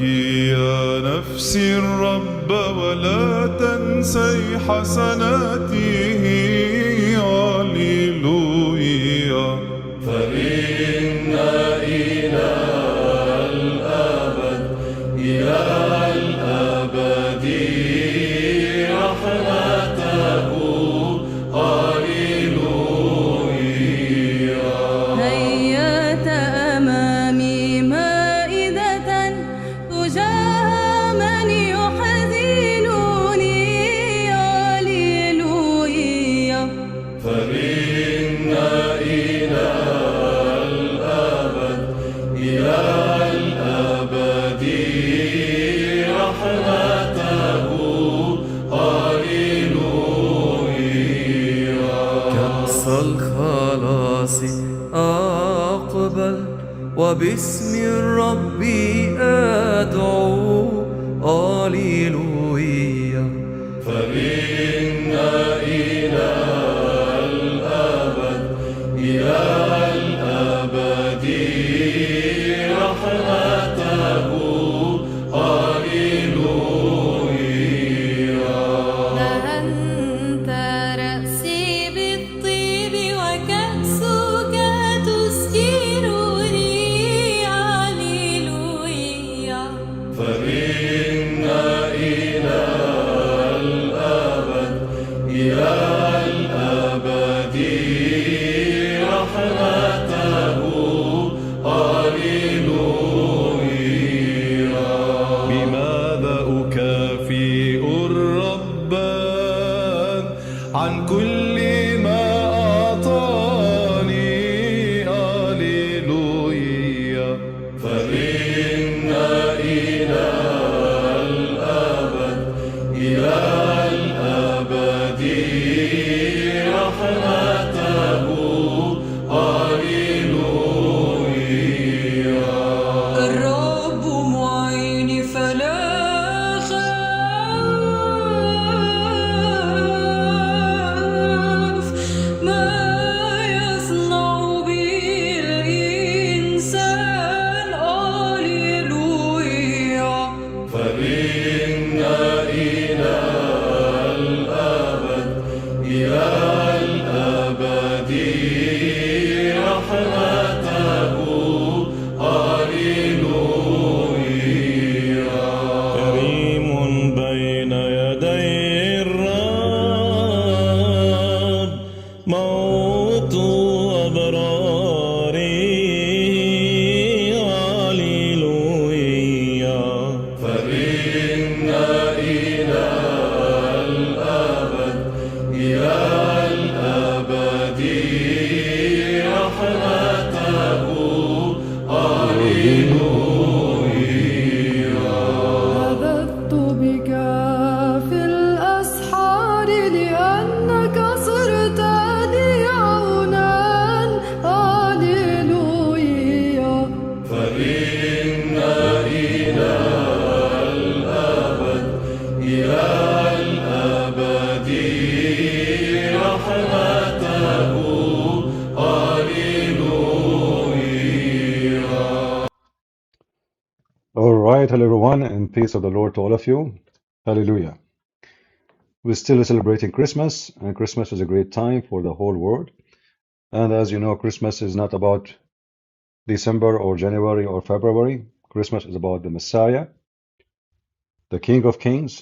وزكي يا نفسي الرب ولا تنسي حسناته. هللويا. فإنا إلى الأبد إلى الأبد رحمته. هللويا. هيأت أمامي مائدة تجاه من يحزنني. هللويا. فإنا إلى الأبد إلى الأبد رحمته. هللويا. كأس الخلاص أقبل وباسم الرب أدعو. هللويا. فإنا إلى الأبد إلى الأبد رحمته. هللويا. دهنت رأسي بالطيب وكأسك تسكرني. هللويا. فإنا إلى الأبد إلى الأبد رحمته. هللويا. بماذا أكافئ الرب عن كل ما أعطاني. هللويا. فإنا إلى الأبد إلى الأبد رحمته. هللويا. الرب معيني فلا أخاف ما يصنع بي الإنسان. هللويا. فإنا إلى الأبد إلى الأبد رحمته. هللويا. كريم بين يدي الرب موت أبراري. هللويا. فإنا إلى الأبد إلى الأبد رحمته. هللويا. نبذت بك في الأسحار لأنك صرت لي عونا. هللويا. فإنا إلى الأبد إلى الأبد رحمته. هللويا. All right, hello everyone, and peace of the Lord to all of you. Hallelujah. We're still celebrating Christmas, and Christmas is a great time for the whole world. And as you know, Christmas is not about December or January or February. Christmas is about the Messiah, the King of Kings,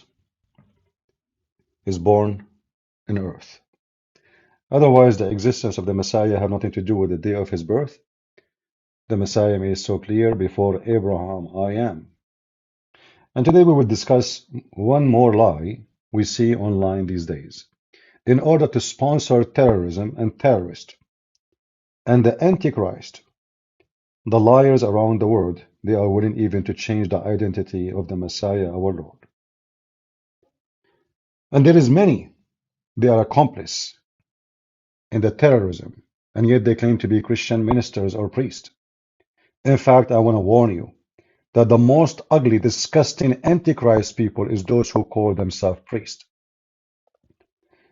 is born in earth. Otherwise, the existence of the Messiah have nothing to do with the day of his birth. The Messiah made so clear, before Abraham I am. And today we will discuss one more lie we see online these days. In order to sponsor terrorism and terrorists and the Antichrist, the liars around the world, they are willing even to change the identity of the Messiah, our Lord. And there is many, they are accomplices in the terrorism, and yet they claim to be Christian ministers or priests. In fact, I want to warn you that the most ugly, disgusting Antichrist people is those who call themselves priests.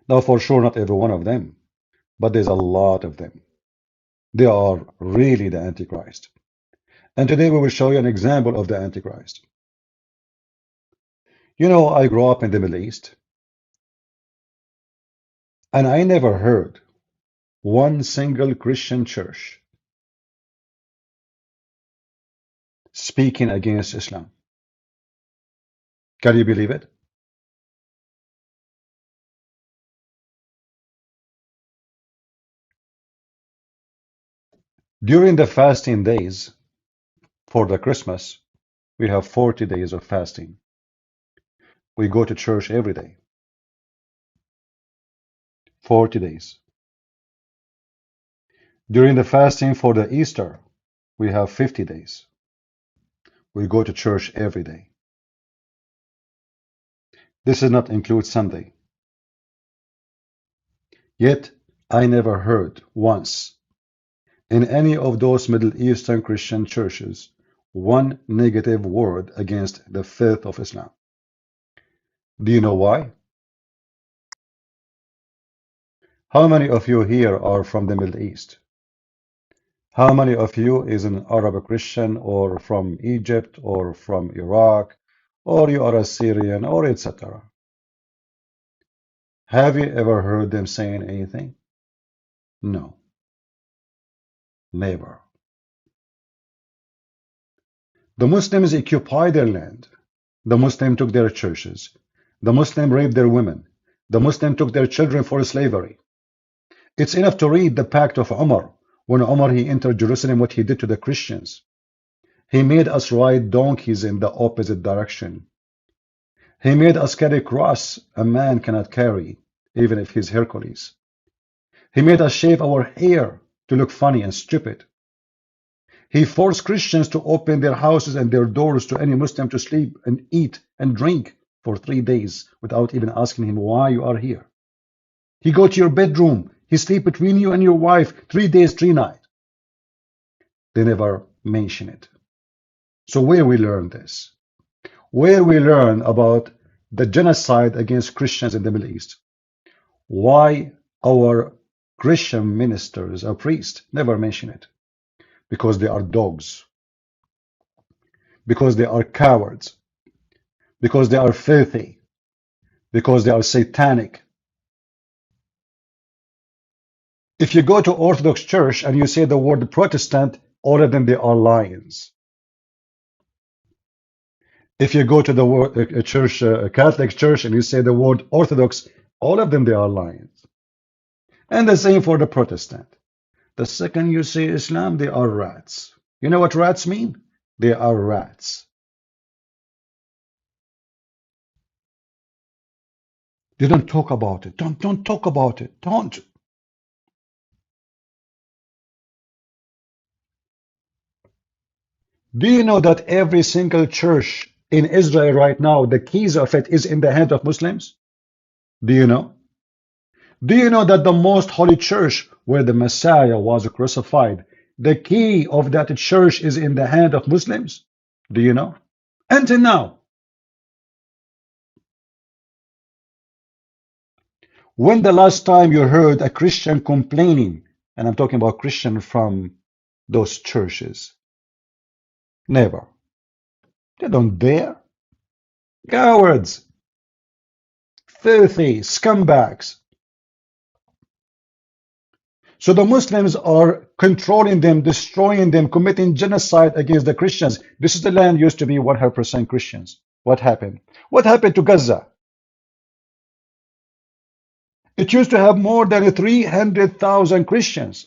Now, for sure, not every one of them, but there's a lot of them. They are really the Antichrist. And today we will show you an example of the Antichrist. You know, I grew up in the Middle East, and I never heard one single Christian church speaking against Islam. Can you believe it? During the fasting days for the Christmas, we have 40 days of fasting. We go to church every day. 40 days. During the fasting for the Easter, we have 50 days. We go to church every day. This does not include Sunday. Yet, I never heard once in any of those Middle Eastern Christian churches one negative word against the faith of Islam. Do you know why? How many of you here are from the Middle East? How many of you is an Arab Christian or from Egypt or from Iraq or you are a Syrian or etc.? Have you ever heard them saying anything? No, never. The Muslims occupied their land. The Muslim took their churches. The Muslim raped their women. The Muslim took their children for slavery. It's enough to read the Pact of Umar. When Umar he entered Jerusalem, what he did to the Christians. He made us ride donkeys in the opposite direction. He made us carry a cross a man cannot carry, even if he's Hercules. He made us shave our hair to look funny and stupid. He forced Christians to open their houses and their doors to any Muslim to sleep and eat and drink for 3 days without even asking him why you are here. He go to your bedroom. He sleep between you and your wife 3 days, 3 nights. They never mention it. So where we learn this? Where we learn about the genocide against Christians in the Middle East? Why our Christian ministers or priests never mention it? Because they are dogs. Because they are cowards. Because they are filthy. Because they are satanic. If you go to Orthodox Church and you say the word Protestant, all of them they are lions. If you go to the word a Catholic Church and you say the word Orthodox, all of them they are lions. And the same for the Protestant. The second you say Islam, they are rats. You know what rats mean? They are rats. They don't talk about it. Don't talk about it. Don't. Do you know that every single church in Israel right now, the keys of it is in the hand of Muslims? Do you know? Do you know that the most holy church where the Messiah was crucified, the key of that church is in the hand of Muslims? Do you know? Until now. When the last time you heard a Christian complaining, and I'm talking about Christian from those churches? Never. They don't dare. Cowards. Filthy scumbags. So the Muslims are controlling them, destroying them, committing genocide against the Christians. This is the land used to be 100% Christians. What happened? What happened to Gaza? It used to have more than 300,000 Christians.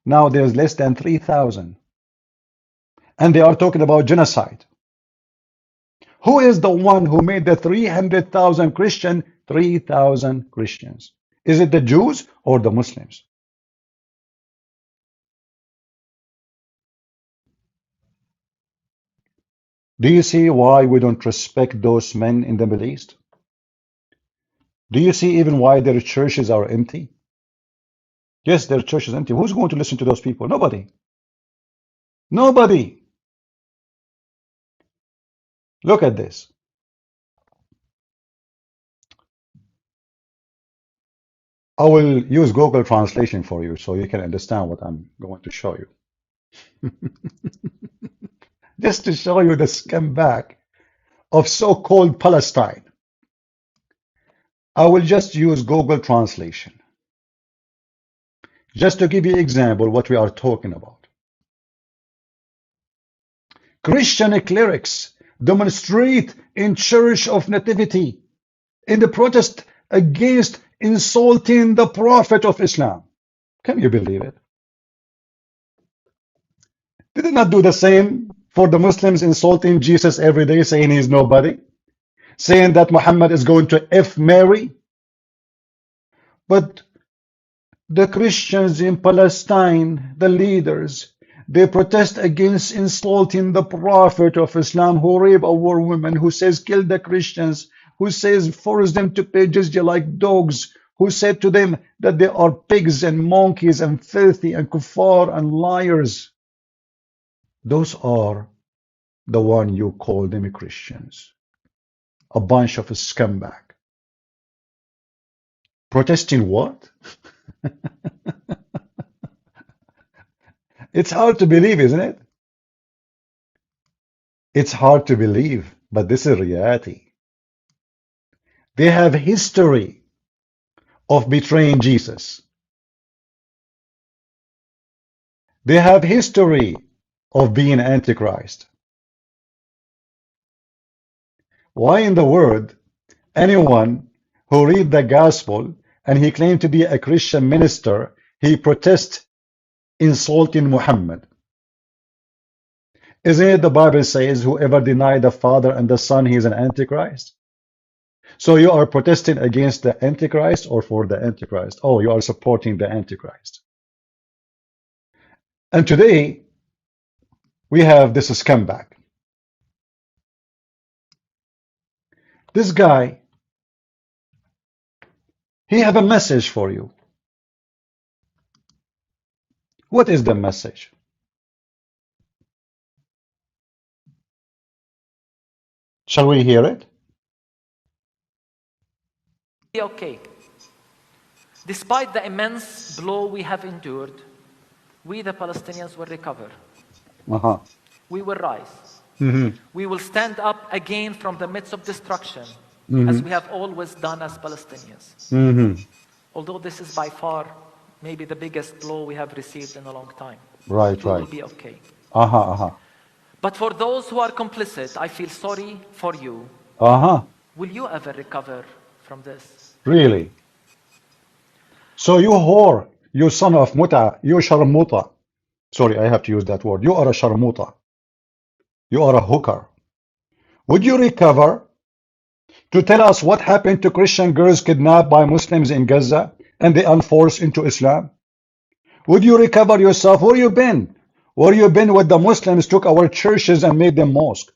Now there's less than 3,000. And they are talking about genocide. Who is the one who made the 300,000 Christian 3,000 Christians? Is it the Jews or the Muslims? Do you see why we don't respect those men in the Middle East? Do you see even why their churches are empty? Yes, their church is empty. Who's going to listen to those people? Nobody. Nobody. Look at this. I will use Google Translation for you so you can understand what I'm going to show you. Just to show you the scumbag. of so-called Palestine. I will just use Google translation just to give you an example what we are talking about. Christian clerics demonstrate in Church of Nativity in the protest against insulting the Prophet of Islam. Can you believe it? Did they not do the same for the Muslims insulting Jesus every day, saying he's nobody? Saying that Muhammad is going to F Mary? But the Christians in Palestine, the leaders, they protest against insulting the Prophet of Islam, who rape our women, who says kill the Christians, who says force them to pay jizya like dogs, who said to them that they are pigs and monkeys and filthy and kuffar and liars. Those are the one you call them Christians. A bunch of scumbag. Protesting what? It's hard to believe, isn't it? It's hard to believe, but this is reality. They have history of betraying Jesus. They have history of being Antichrist. Why in the world anyone who read the gospel and he claimed to be a Christian minister, he protests insulting Muhammad? Isn't it the Bible says whoever denies the Father and the Son, he is an Antichrist? So you are protesting against the Antichrist or for the Antichrist? Oh, you are supporting the Antichrist. And today we have this scumbag. This guy, he have a message for you. What is the message? Shall we hear it? Okay. Despite the immense blow we have endured, we the Palestinians will recover. We will rise. We will stand up again from the midst of destruction, as we have always done as Palestinians. Although this is by far maybe the biggest blow we have received in a long time. Right, we right. will be okay. But for those who are complicit, I feel sorry for you. Will you ever recover from this? Really? So you whore, you son of muta, you sharmuta. Sorry, I have to use that word. You are a sharmuta. You are a hooker. Would you recover to tell us what happened to Christian girls kidnapped by Muslims in Gaza and they unforced into Islam? Would you recover yourself? Where you been? Where you been when the Muslims took our churches and made them mosque?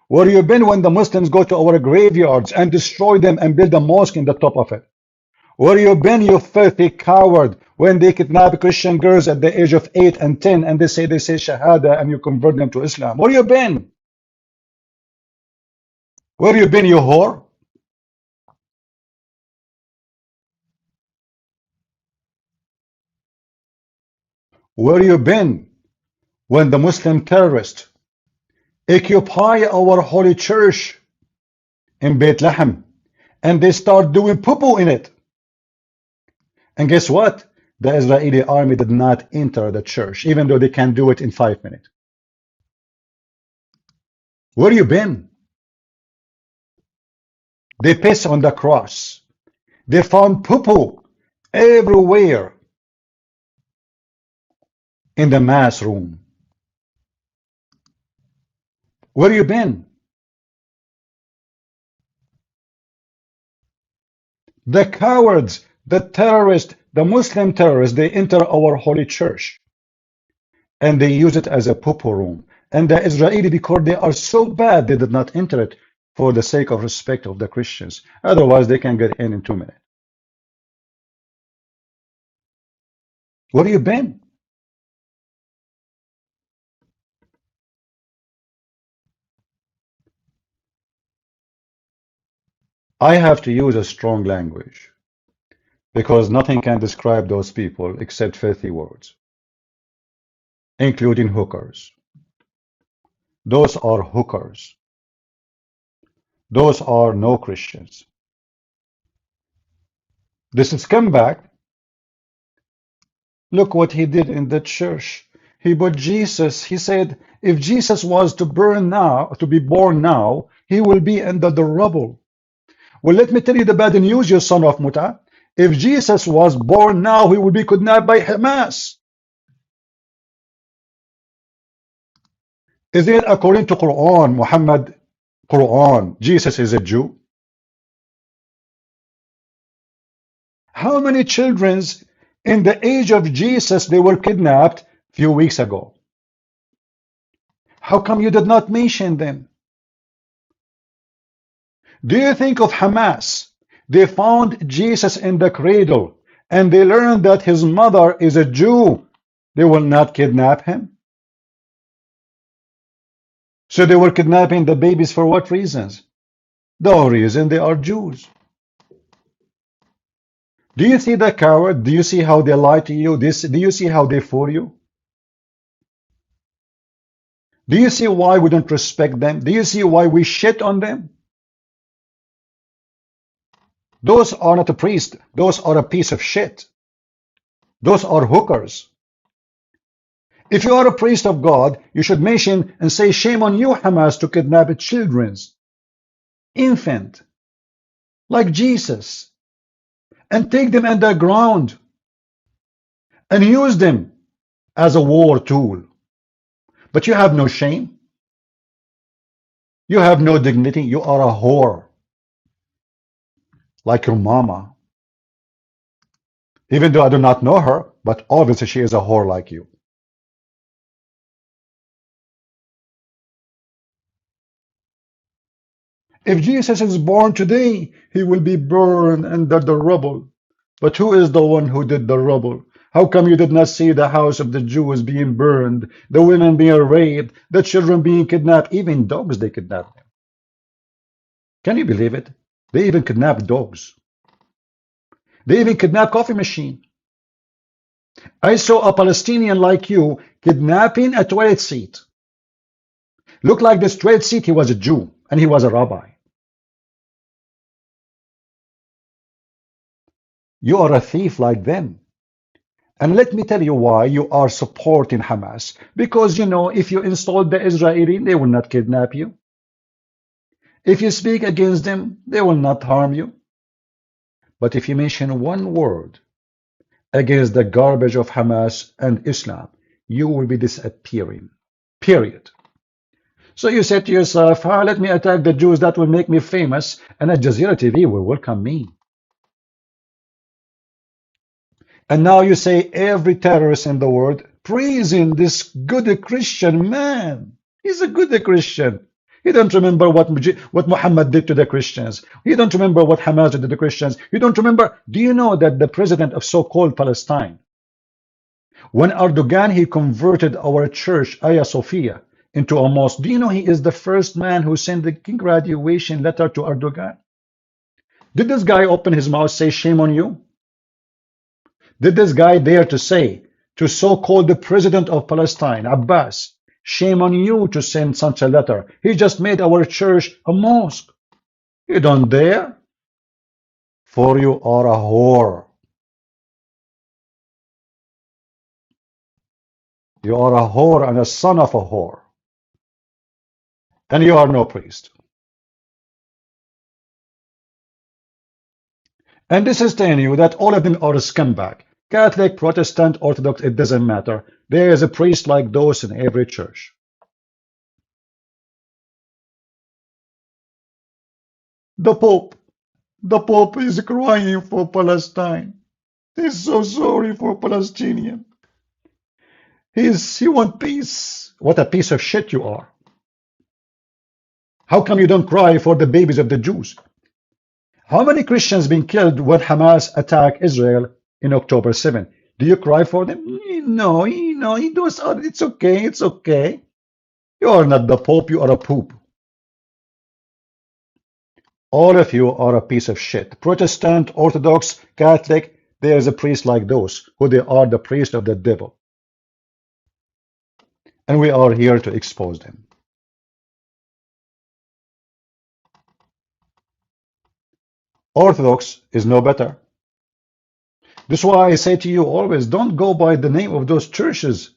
Where you been when the Muslims go to our graveyards and destroy them and build a mosque in the top of it? Where you been, you filthy coward, when they kidnap Christian girls at the age of 8 and 10 and they say Shahada and you convert them to Islam? Where you been? Where you been, you whore? Where you been when the Muslim terrorists occupy our holy church in Bethlehem and they start doing poo-poo in it? And guess what? The Israeli army did not enter the church, even though they can do it in 5 minutes. Where you been? They piss on the cross. They found poo-poo everywhere in the mass room. Where you been? The cowards, the terrorists, the Muslim terrorists, they enter our holy church and they use it as a poo-poo room. And the Israeli, because they are so bad, they did not enter it for the sake of respect of the Christians. Otherwise, they can get in 2 minutes. Where you been? I have to use a strong language because nothing can describe those people except filthy words, including hookers. Those are hookers. Those are no Christians. This scumbag, look what he did in the church. He put Jesus, he said, if Jesus was to burn now, to be born now, he will be under the rubble. Well, let me tell you the bad news, you son of Muta. If Jesus was born now, he would be kidnapped by Hamas. Isn't it according to Quran, Muhammad, Quran, Jesus is a Jew? How many children in the age of Jesus, they were kidnapped a few weeks ago? How come you did not mention them? Do you think of Hamas? They found Jesus in the cradle and they learned that his mother is a Jew. They will not kidnap him. So they were kidnapping the babies for what reasons? The reason they are Jews. Do you see the coward? Do you see how they lie to you? Do you see how they fool you? Do you see why we don't respect them? Do you see why we shit on them? Those are not a priest. Those are a piece of shit. Those are hookers. If you are a priest of God, you should mention and say, shame on you, Hamas, to kidnap children's infant, like Jesus, and take them underground and use them as a war tool. But you have no shame. You have no dignity. You are a whore, like your mama. Even though I do not know her, but obviously she is a whore like you. If Jesus is born today, he will be burned under the rubble. But who is the one who did the rubble? How come you did not see the house of the Jews being burned, the women being raped, the children being kidnapped, even dogs they kidnapped them? Can you believe it? They even kidnapped dogs. They even kidnapped coffee machine. I saw a Palestinian like you kidnapping a toilet seat. Looked like this toilet seat, he was a Jew and he was a rabbi. You are a thief like them. And let me tell you why you are supporting Hamas. Because, you know, if you insult the Israeli, they will not kidnap you. If you speak against them, they will not harm you. But if you mention one word against the garbage of Hamas and Islam, you will be disappearing. Period. So you said to yourself, let me attack the Jews, that will make me famous, and Al Jazeera TV will welcome me. And now you say every terrorist in the world praising this good Christian man. He's a good Christian. He don't remember what Muhammad did to the Christians. He don't remember what Hamas did to the Christians. You don't remember. Do you know that the president of so-called Palestine, when Erdogan, he converted our church, SOFYA, into a mosque, do you know he is the first man who sent the graduation letter to Erdogan? Did this guy open his mouth, say shame on you? Did this guy dare to say to so-called the president of Palestine, Abbas, shame on you to send such a letter? He just made our church a mosque. You don't dare, for you are a whore. You are a whore and a son of a whore. And you are no priest. And this is telling you that all of them are a scumbag. Catholic, Protestant, Orthodox, it doesn't matter. There is a priest like those in every church. The Pope is crying for Palestine. He's so sorry for Palestinian. He wants peace. What a piece of shit you are. How come you don't cry for the babies of the Jews? How many Christians been killed when Hamas attacked Israel in October 7? Do you cry for them? No, it's okay, it's okay. You are not the Pope, you are a poop. All of you are a piece of shit. Protestant, Orthodox, Catholic, there is a priest like those, who they are the priest of the devil. And we are here to expose them. Orthodox is no better. This is why I say to you always, don't go by the name of those churches.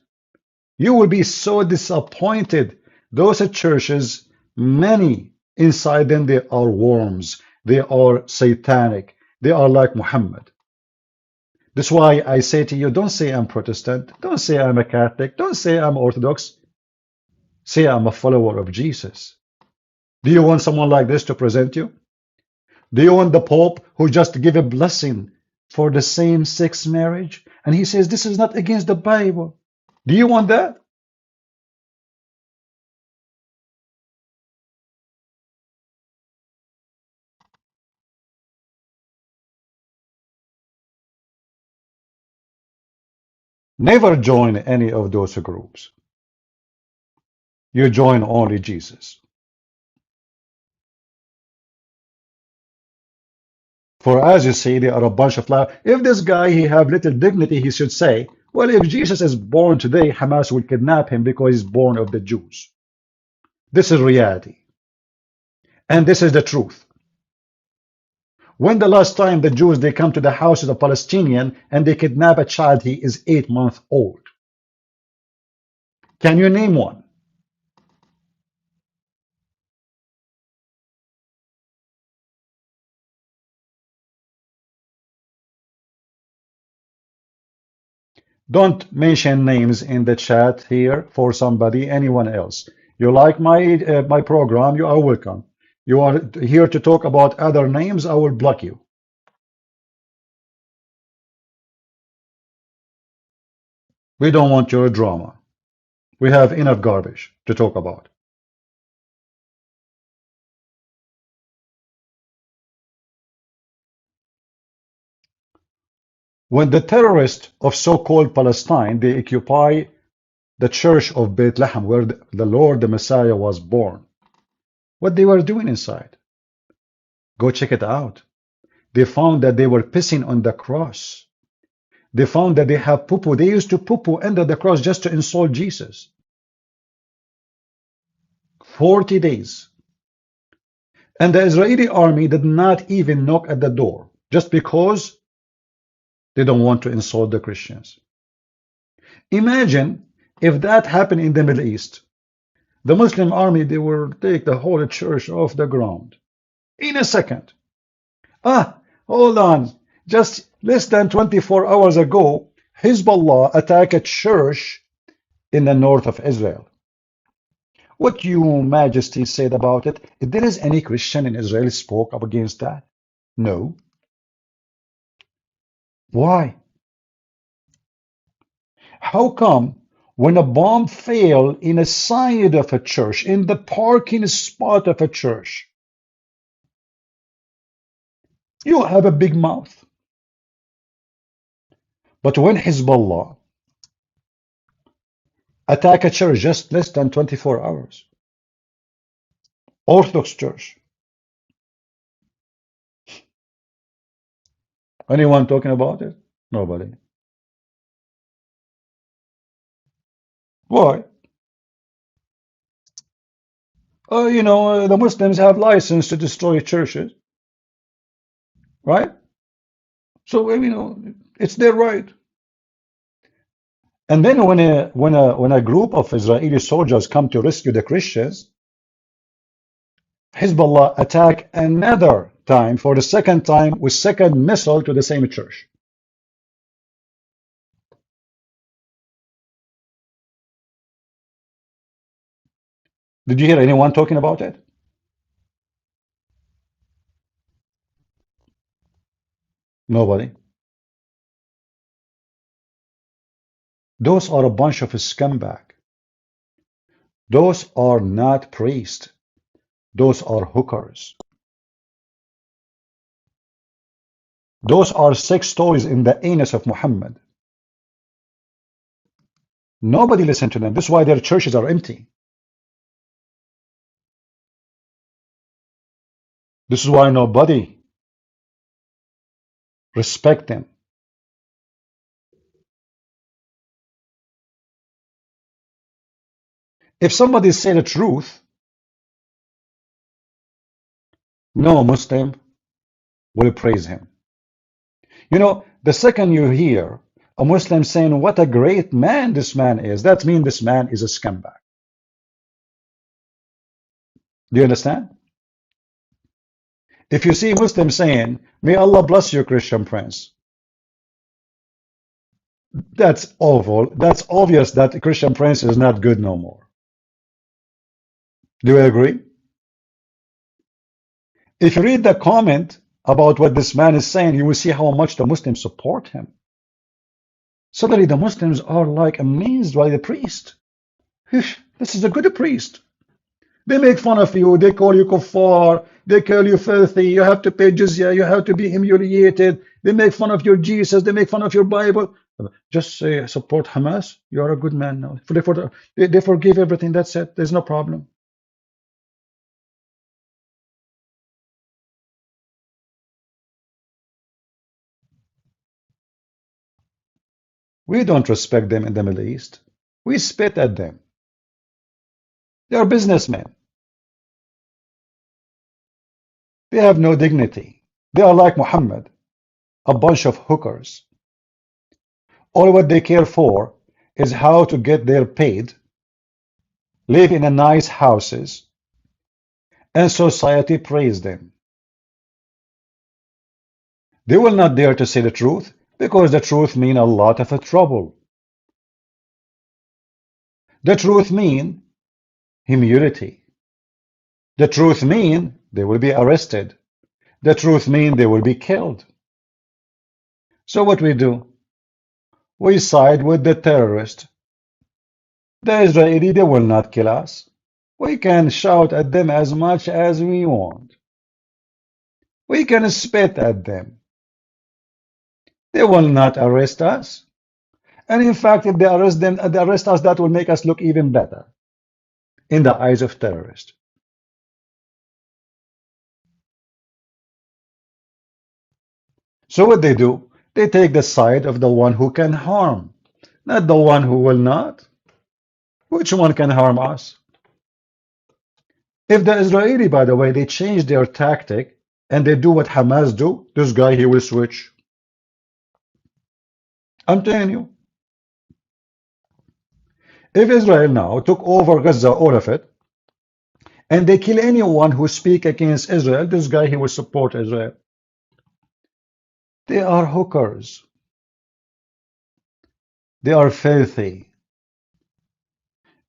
You will be so disappointed. Those churches, many inside them, they are worms. They are satanic. They are like Muhammad. That's why I say to you, don't say I'm Protestant. Don't say I'm a Catholic. Don't say I'm Orthodox. Say I'm a follower of Jesus. Do you want someone like this to present you? Do you want the Pope who just give a blessing for the same-sex marriage? And he says this is not against the Bible. Do you want that? Never join any of those groups. You join only Jesus. For as you say, they are a bunch of liars. If this guy, he have little dignity, he should say, well, if Jesus is born today, Hamas will kidnap him because he's born of the Jews. This is reality. And this is the truth. When the last time the Jews, they come to the houses of Palestinian and they kidnap a child, he is 8 months old. Can you name one? Don't mention names in the chat here for somebody, anyone else. You like my program, you are welcome. You are here to talk about other names, I will block you. We don't want your drama. We have enough garbage to talk about. When the terrorists of so-called Palestine, they occupy the church of Bethlehem, where the Lord, the Messiah, was born, what they were doing inside? Go check it out. They found that they were pissing on the cross. They found that they have poo-poo. They used to poo-poo under the cross just to insult Jesus. 40 days. And the Israeli army did not even knock at the door, just because they don't want to insult the Christians. Imagine if that happened in the Middle East. The Muslim army, they will take the whole church off the ground in a second. Hold on. Just less than 24 hours ago, Hezbollah attacked a church in the north of Israel. What your Majesty said about it, if there is any Christian in Israel spoke up against that? No. Why? How come when a bomb fell in a side of a church, in the parking spot of a church, you have a big mouth? But when Hezbollah attack a church just less than 24 hours, Orthodox church, anyone talking about it? Nobody. Why? The Muslims have license to destroy churches, right? So it's their right. And then when a group of Israeli soldiers come to rescue the Christians, Hezbollah attack another time, for the second time, with second missile to the same church. Did you hear anyone talking about it? Nobody. Those are a bunch of scumbag. Those are not priests. Those are hookers. Those are sex toys in the anus of Muhammad. Nobody listen to them. This is why their churches are empty. This is why nobody respect them. If somebody say the truth, no Muslim will praise him. You know, the second you hear a Muslim saying what a great man this man is, that means this man is a scumbag. Do you understand? If you see Muslims saying, may Allah bless you, Christian Prince, that's awful. That's obvious that Christian Prince is not good no more. Do you agree? If you read the comment about what this man is saying, you will see how much the Muslims support him. Suddenly the Muslims are like amazed by the priest. This is a good priest. They make fun of you, they call you kuffar, they call you filthy, you have to pay jizya, you have to be humiliated, they make fun of your Jesus, they make fun of your Bible. Just say support Hamas, you are a good man now. They forgive everything, that's it, there's no problem. We don't respect them in the Middle East. We spit at them. They are businessmen. They have no dignity. They are like Mohammed, a bunch of hookers. All what they care for is how to get their paid, live in a nice houses, and society praise them. They will not dare to say the truth because the truth means a lot of trouble. The truth means humility. The truth means they will be arrested. The truth means they will be killed. So what we do? We side with the terrorist. The Israeli, they will not kill us. We can shout at them as much as we want. We can spit at them. They will not arrest us. And in fact, if they arrest us, that will make us look even better in the eyes of terrorists. So what they do, they take the side of the one who can harm, not the one who will not. Which one can harm us? If the Israeli, by the way, they change their tactic and they do what Hamas do, this guy, he will switch. I'm telling you. If Israel now took over Gaza, all of it, and they kill anyone who speak against Israel, this guy, he will support Israel. They are hookers. They are filthy.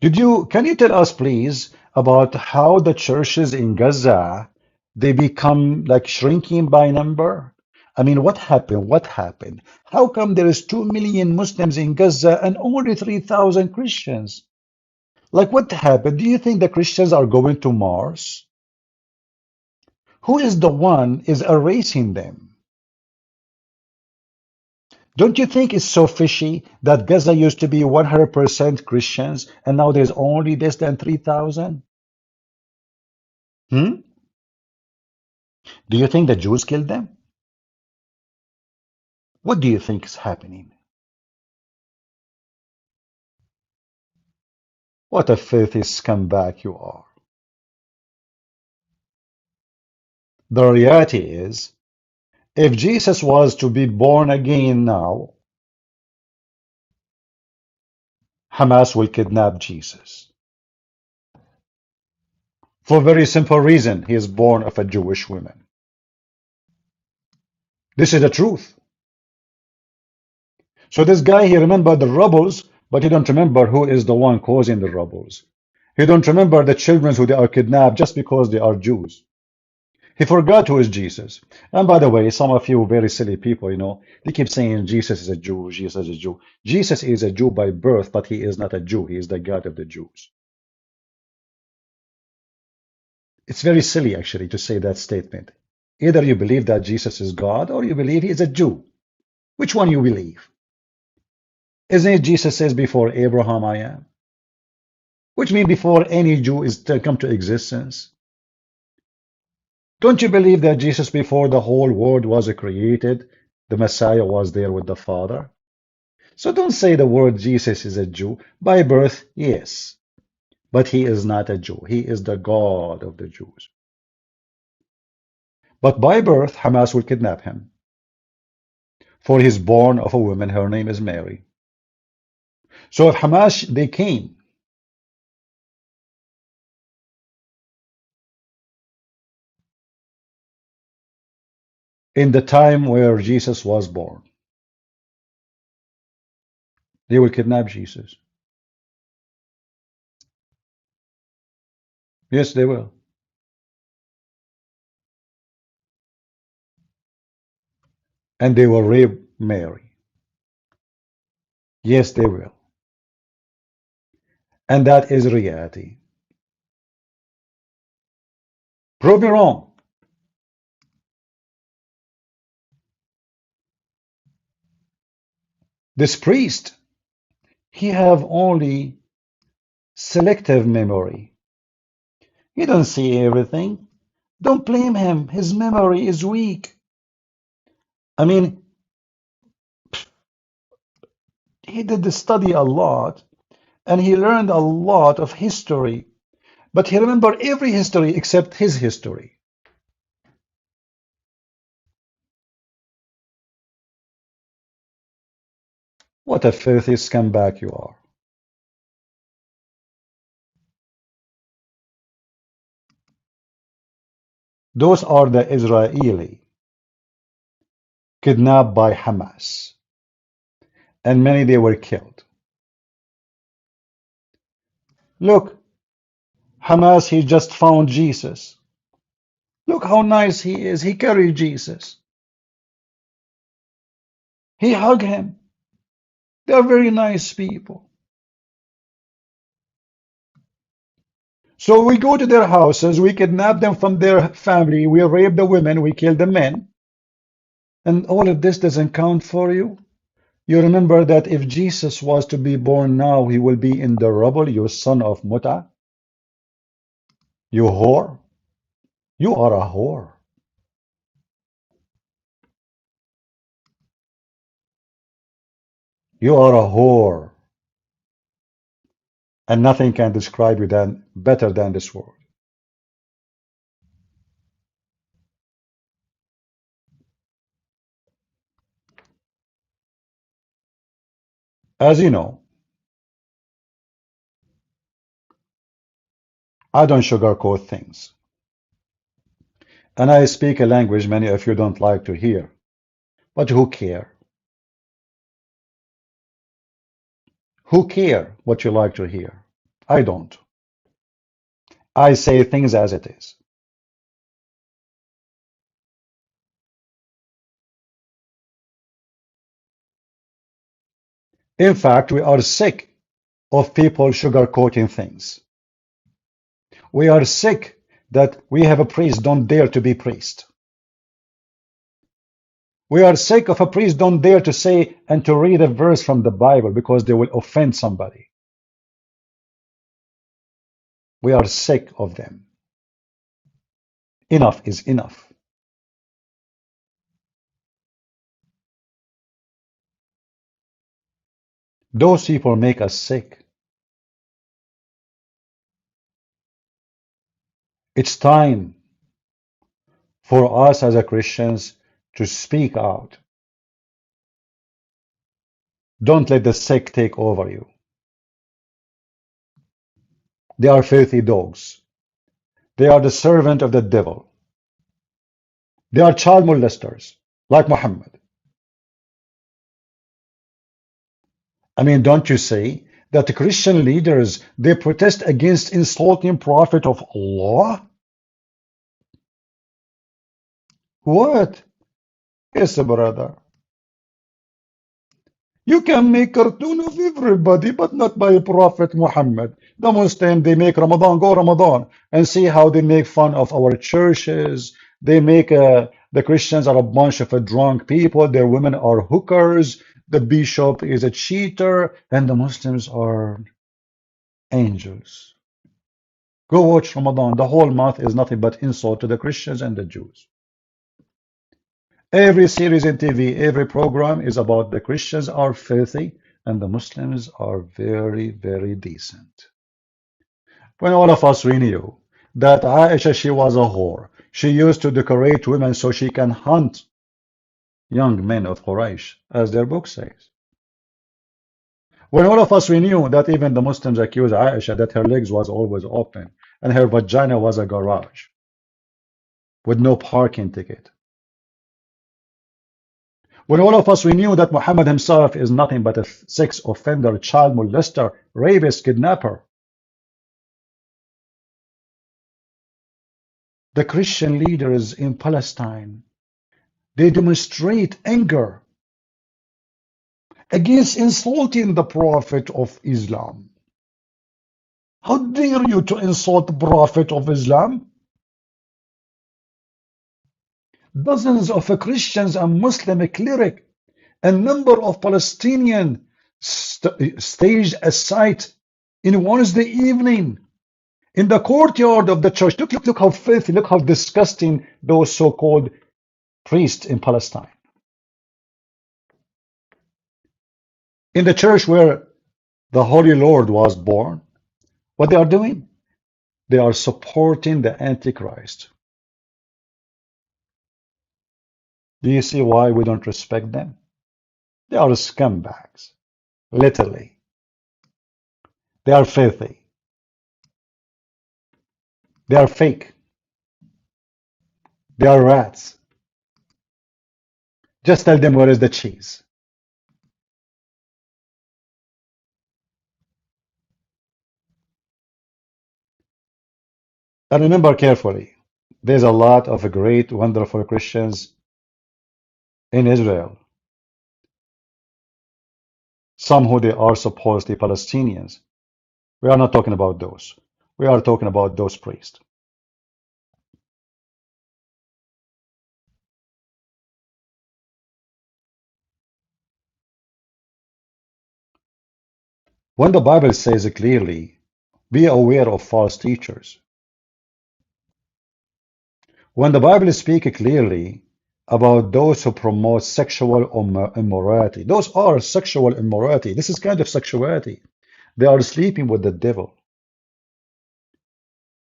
Can you tell us, please, about how the churches in Gaza, they become like shrinking by number? I mean, what happened? What happened? How come there is 2 million Muslims in Gaza and only 3,000 Christians? Like, what happened? Do you think the Christians are going to Mars? Who is the one is erasing them? Don't you think it's so fishy that Gaza used to be 100% Christians and now there's only less than 3,000? Do you think the Jews killed them? What do you think is happening? What a filthy scumbag you are. The reality is, if Jesus was to be born again now, Hamas will kidnap Jesus. For a very simple reason, he is born of a Jewish woman. This is the truth. So this guy, he remembered the rebels, but he don't remember who is the one causing the rebels. He don't remember the children who they are kidnapped just because they are Jews. He forgot who is Jesus. And by the way, some of you very silly people, you know, they keep saying Jesus is a Jew, Jesus is a Jew. Jesus is a Jew by birth, but he is not a Jew. He is the God of the Jews. It's very silly, actually, to say that statement. Either you believe that Jesus is God or you believe he is a Jew. Which one you believe? Isn't it Jesus says before Abraham I am? Which means before any Jew is to come to existence. Don't you believe that Jesus, before the whole world was created, the Messiah was there with the Father? So don't say the word Jesus is a Jew. By birth, yes. But he is not a Jew. He is the God of the Jews. But by birth, Hamas will kidnap him. For he's born of a woman, her name is Mary. So if Hamas, they came, in the time where Jesus was born, they will kidnap Jesus. Yes, they will. And they will rape Mary. Yes, they will. And that is reality. Prove me wrong. This priest, he have only selective memory. He don't see everything. Don't blame him. His memory is weak. I mean, he did study a lot, and he learned a lot of history, but he remembered every history except his history. What a filthy scumbag you are. Those are the Israeli kidnapped by Hamas, and many they were killed. Look, Hamas, he just found Jesus. Look how nice he is. He carried Jesus. He hugged him. They are very nice people. So we go to their houses, we kidnap them from their family, we rape the women, we kill the men. And all of this doesn't count for you? You remember that if Jesus was to be born now, he will be in the rubble, you son of Muta? You whore? You are a whore. You are a whore. And nothing can describe you better than this word. As you know, I don't sugarcoat things. And I speak a language many of you don't like to hear. But who care? Who care what you like to hear? I don't. I say things as it is. In fact, we are sick of people sugarcoating things. We are sick that we have a priest, don't dare to be priest. We are sick of a priest, don't dare to say and to read a verse from the Bible because they will offend somebody. We are sick of them. Enough is enough. Those people make us sick. It's time for us as a Christians to speak out. Don't let the sick take over you. They are filthy dogs. They are the servant of the devil. They are child molesters, like Mohammed. I mean, don't you say that the Christian leaders, they protest against insulting prophet of Allah? What? Yes, brother. You can make cartoon of everybody, but not by Prophet Muhammad. The Muslim, they make Ramadan, go Ramadan, and see how they make fun of our churches. They make the Christians are a bunch of drunk people. Their women are hookers. The bishop is a cheater, and the Muslims are angels. Go watch Ramadan. The whole month is nothing but insult to the Christians and the Jews. Every series in TV, every program is about the Christians are filthy and the Muslims are very, very decent. When all of us we knew that Aisha, she was a whore, She used to decorate women so she can hunt young men of Quraysh, as their book says. When all of us we knew that even the Muslims accused Aisha that her legs was always open and her vagina was a garage with no parking ticket. When all of us we knew that Muhammad himself is nothing but a sex offender, child molester, rapist, kidnapper. The Christian leaders in Palestine, they demonstrate anger against insulting the Prophet of Islam. How dare you to insult the Prophet of Islam? Dozens of Christians and Muslim clerics, a number of Palestinian staged a sight in Wednesday evening in the courtyard of the church. Look how filthy, look how disgusting those so-called priests in Palestine. In the church where the Holy Lord was born, what they are doing? They are supporting the Antichrist. Do you see why we don't respect them? They are scumbags, literally. They are filthy. They are fake. They are rats. Just tell them where is the cheese. And remember carefully, there's a lot of great, wonderful Christians in Israel. Some who they are supposedly Palestinians. We are not talking about those. We are talking about those priests. When the Bible says clearly, be aware of false teachers. When the Bible speaks clearly about those who promote sexual immorality, those are sexual immorality. This is kind of sexuality. They are sleeping with the devil.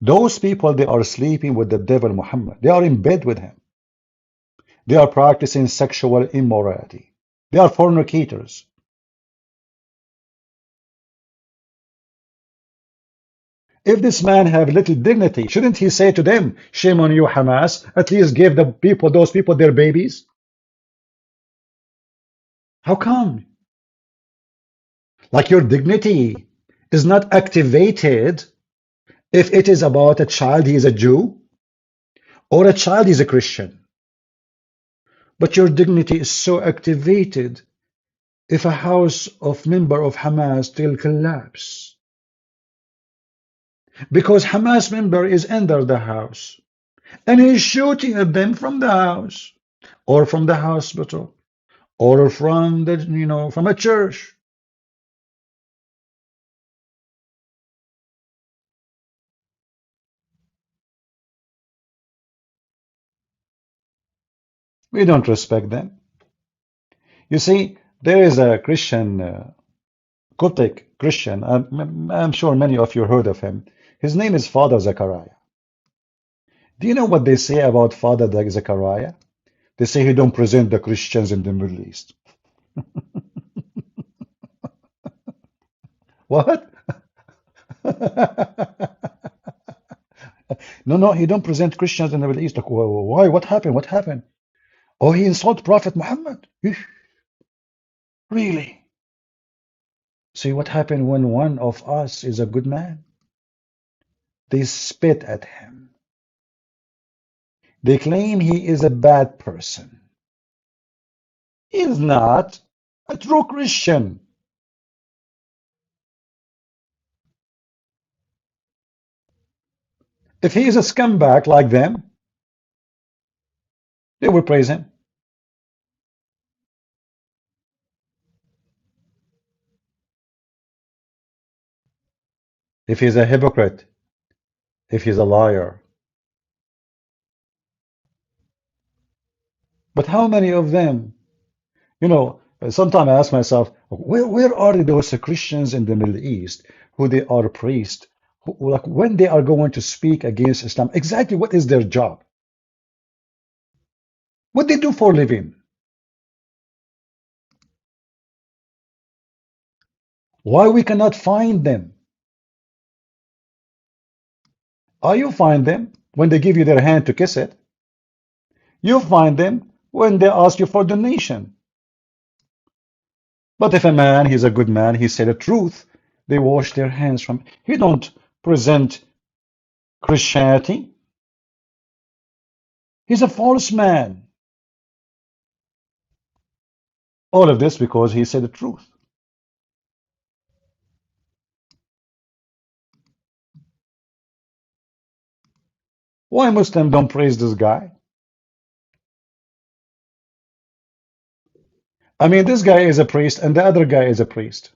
Those people, they are sleeping with the devil Muhammad. They are in bed with him. They are practicing sexual immorality. They are fornicators. If this man have little dignity, shouldn't he say to them, shame on you, Hamas, at least give the people, those people, their babies? How come? Like your dignity is not activated if it is about a child, he is a Jew, or a child is a Christian. But your dignity is so activated if a house of member of Hamas will collapse. Because Hamas member is under the house and he's shooting at them from the house or from the hospital or from the from a church. We don't respect them. You see, there is a Christian, Coptic Christian, I'm sure many of you heard of him. His name is Father Zechariah. Do you know what they say about Father Zechariah? They say he don't present the Christians in the Middle East. What? No, he don't present Christians in the Middle East. Why? What happened? What happened? Oh, he insulted Prophet Muhammad. Really? See what happened when one of us is a good man? They spit at him. They claim he is a bad person. He is not a true Christian. If he is a scumbag like them, they will praise him. If he's a hypocrite, if he's a liar. But how many of them, sometimes I ask myself, where are those Christians in the Middle East who they are priests, like when they are going to speak against Islam, exactly what is their job? What they do for a living? Why we cannot find them? You find them when they give you their hand to kiss it. You find them when they ask you for donation. But if a man, he's a good man, he said the truth, they wash their hands from. He don't present Christianity. He's a false man. All of this because he said the truth. Why Muslims don't praise this guy? I mean, this guy is a priest and the other guy is a priest.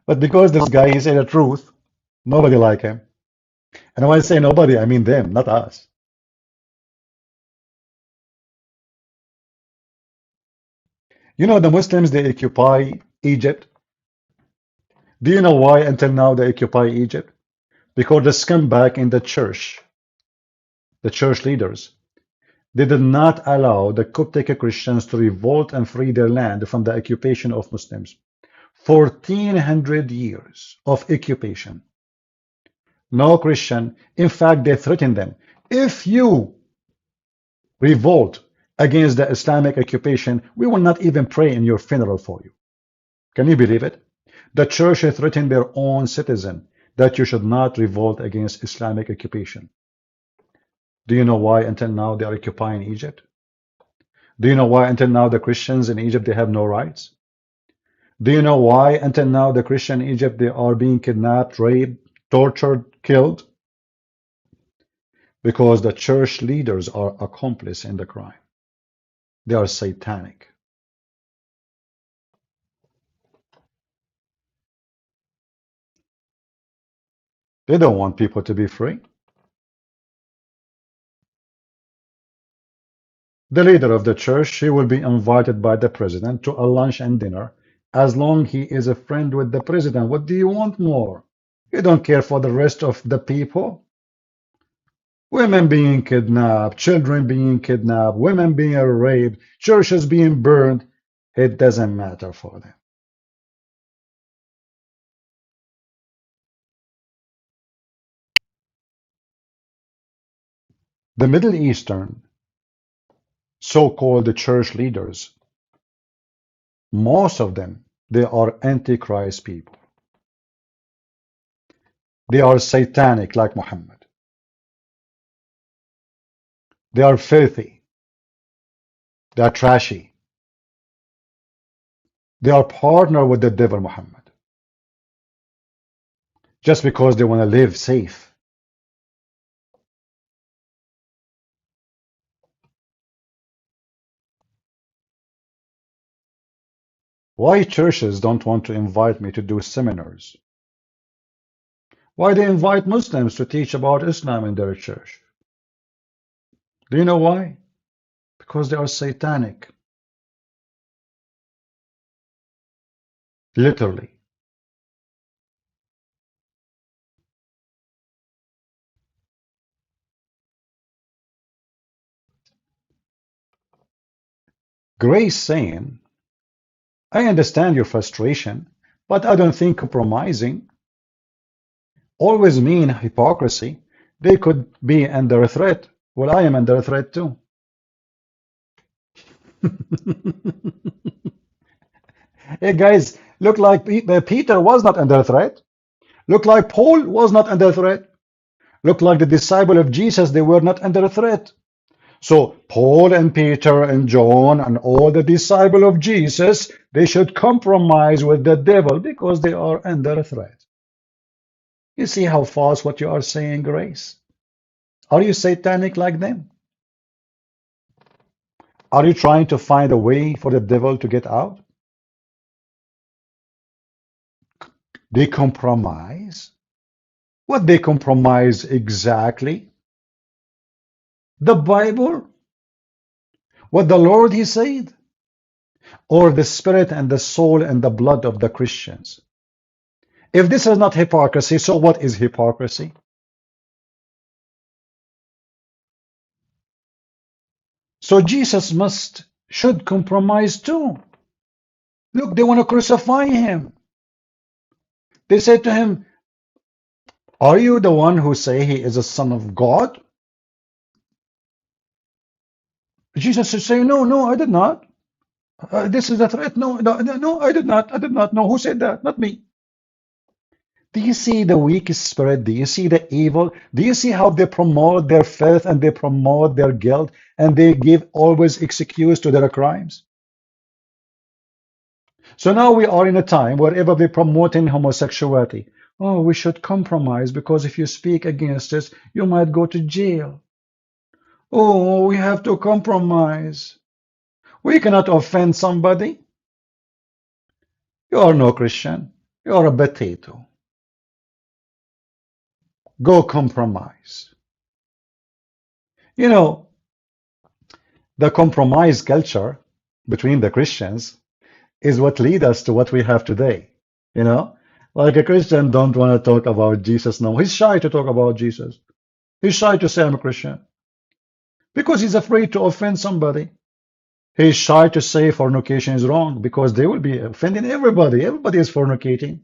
But because this guy, he said the truth, nobody like him. And when I say nobody, I mean them, not us. You know, the Muslims, they occupy Egypt. Do you know why until now they occupy Egypt? Because the scumbag in the church leaders, they did not allow the Coptic Christians to revolt and free their land from the occupation of Muslims. 1400 years of occupation. No Christian. In fact, they threatened them. If you revolt against the Islamic occupation, we will not even pray in your funeral for you. Can you believe it? The church threatened their own citizen that you should not revolt against Islamic occupation. Do you know why until now they are occupying Egypt? Do you know why until now the Christians in Egypt, they have no rights? Do you know why until now the Christian in Egypt, they are being kidnapped, raped, tortured, killed? Because the church leaders are accomplices in the crime. They are satanic. They don't want people to be free. The leader of the church, he will be invited by the president to a lunch and dinner as long he is a friend with the president. What do you want more? You don't care for the rest of the people? Women being kidnapped, children being kidnapped, women being raped, churches being burned. It doesn't matter for them. The Middle Eastern so-called church leaders, most of them, they are antichrist people. They are satanic like Muhammad. They are filthy. They are trashy. They are partner with the devil Muhammad. Just because they want to live safe. Why churches don't want to invite me to do seminars? Why they invite Muslims to teach about Islam in their church? Do you know why? Because they are satanic. Literally. Grace saying, I understand your frustration, but I don't think compromising always mean hypocrisy. They could be under threat. Well, I am under threat too. Hey guys, look like Peter was not under threat. Look like Paul was not under threat. Look like the disciple of Jesus, they were not under threat. So Paul and Peter and John and all the disciples of Jesus, they should compromise with the devil because they are under threat. You see how false what you are saying, Grace? Are you satanic like them? Are you trying to find a way for the devil to get out? They compromise? What they compromise exactly? The Bible? What the Lord He said? Or the spirit and the soul and the blood of the Christians? If this is not hypocrisy, so what is hypocrisy? So Jesus should compromise too. Look, they want to crucify him. They said to him, are you the one who say he is a son of God? Jesus is saying, no, no, I did not. This is a threat. No, no, no, I did not. I did not. No, who said that? Not me. Do you see the weak spirit? Do you see the evil? Do you see how they promote their filth and they promote their guilt and they give always excuse to their crimes? So now we are in a time wherever we're promoting homosexuality. Oh, we should compromise because if you speak against us, you might go to jail. Oh, we have to compromise. We cannot offend somebody. You are no Christian. You are a potato. Go compromise. You know, the compromise culture between the Christians is what lead us to what we have today. You know, like a Christian don't want to talk about Jesus now. He's shy to talk about Jesus. He's shy to say I'm a Christian because he's afraid to offend somebody. He's shy to say fornication is wrong because they will be offending everybody. Everybody is fornicating.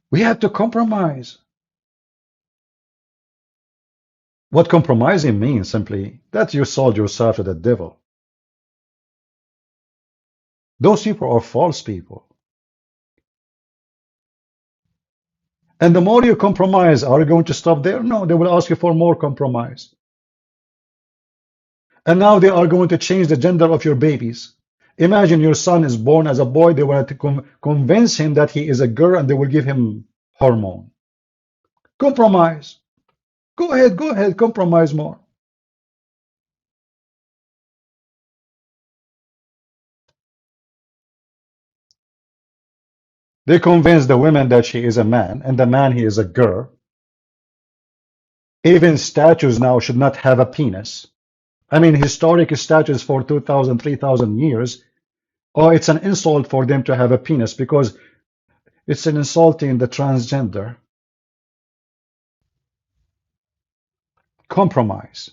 We have to compromise. What compromising means simply that you sold yourself to the devil. Those people are false people. And the more you compromise, are you going to stop there? No, they will ask you for more compromise. And now they are going to change the gender of your babies. Imagine your son is born as a boy. They want to convince him that he is a girl and they will give him hormone. Compromise. Go ahead, compromise more. They convince the woman that she is a man and the man he is a girl. Even statues now should not have a penis. I mean, historic statues for 2,000, 3,000 years. Oh, it's an insult for them to have a penis because it's an insulting the transgender. Compromise.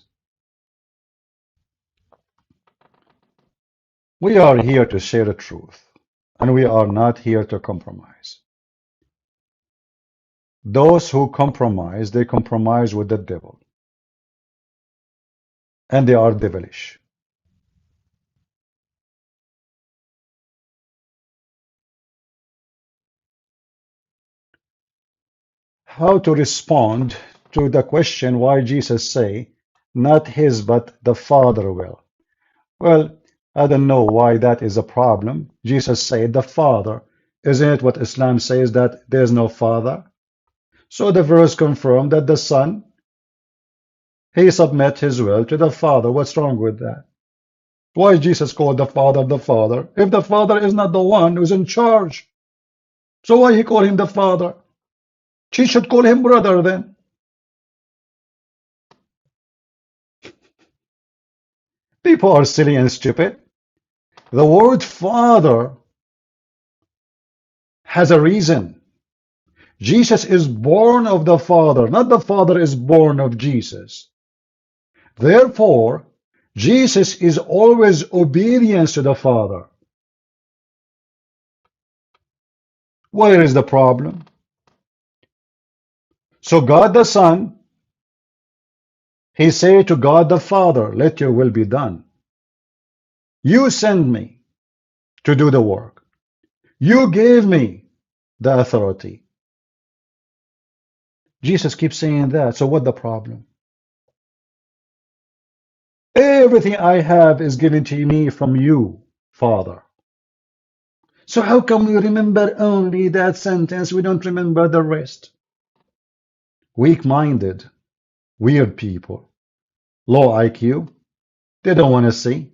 We are here to share the truth, and we are not here to compromise. Those who compromise, they compromise with the devil, and they are devilish. How to respond to the question why Jesus say, not his but the Father will? Well, I don't know why that is a problem. Jesus said the Father. Isn't it what Islam says, that there's no Father? So the verse confirmed that the Son, he submit his will to the Father. What's wrong with that? Why Jesus called the Father the Father? If the Father is not the one who's in charge, so why he call him the Father? She should call him brother then. People are silly and stupid. The word Father has a reason. Jesus is born of the Father, not the Father is born of Jesus. Therefore, Jesus is always obedience to the Father. Where is the problem? So God the Son, he said to God the Father, let your will be done. You send me to do the work. You gave me the authority. Jesus keeps saying that. So what the problem? Everything I have is given to me from you, Father. So how come we remember only that sentence? We don't remember the rest. Weak-minded, weird people, low IQ, they don't want to see.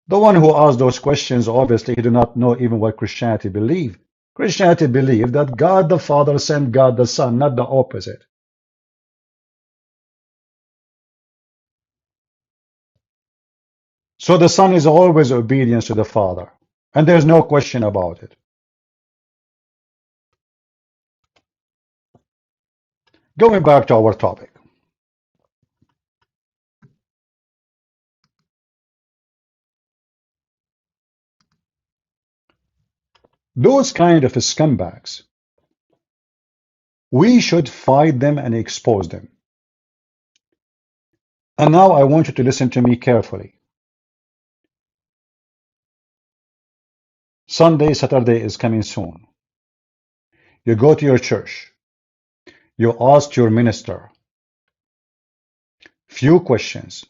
The one who asked those questions, obviously, he do not know even what Christianity believe. Christianity believe that God the Father sent God the Son, not the opposite. So the Son is always obedience to the Father. And there's no question about it. Going back to our topic. Those kind of scumbags, we should fight them and expose them. And now I want you to listen to me carefully. Sunday, Saturday is coming soon. You go to your church. You ask your minister few questions.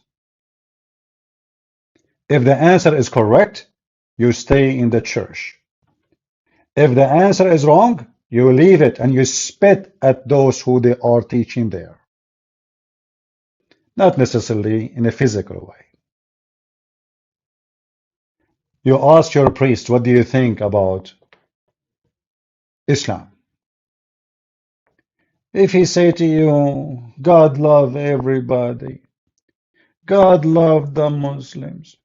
If the answer is correct, you stay in the church. If the answer is wrong, you leave it and you spit at those who they are teaching there. Not necessarily in a physical way. You ask your priest, what do you think about Islam? If he say to you, God love everybody, God love the Muslims,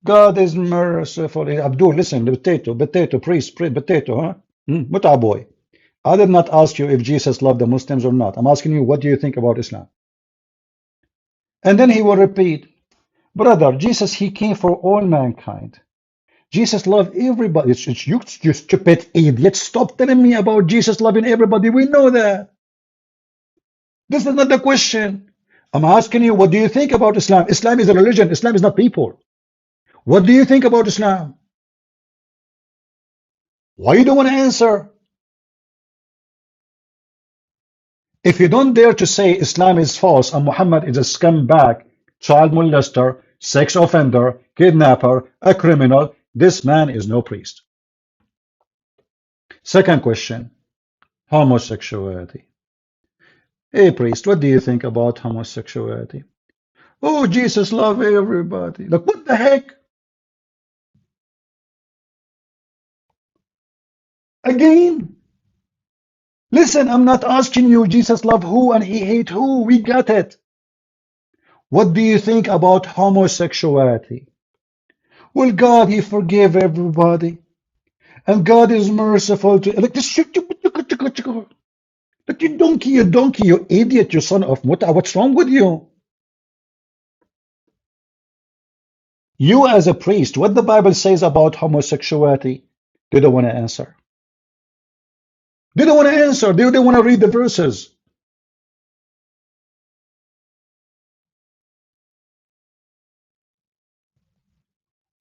God is merciful. Abdul, listen, potato, priest, potato, huh? Muta boy. I did not ask you if Jesus loved the Muslims or not. I'm asking you, what do you think about Islam? And then he will repeat, brother, Jesus, he came for all mankind. Jesus loved everybody. It's you stupid idiot. Stop telling me about Jesus loving everybody. We know that. This is not the question. I'm asking you, what do you think about Islam? Islam is a religion. Islam is not people. What do you think about Islam? Why you don't want to answer? If you don't dare to say Islam is false and Muhammad is a scumbag, child molester, sex offender, kidnapper, a criminal, this man is no priest. Second question, homosexuality. Hey priest, what do you think about homosexuality? Oh, Jesus loved everybody. Like, what the heck? Again, listen, I'm not asking you Jesus loved who and he hate who. We got it. What do you think about homosexuality? Well, God, he forgave everybody. And God is merciful to like this. Like you donkey, you idiot, you son of Muta. What's wrong with you? You as a priest, what the Bible says about homosexuality, they don't want to answer. They don't want to answer. They don't want to read the verses.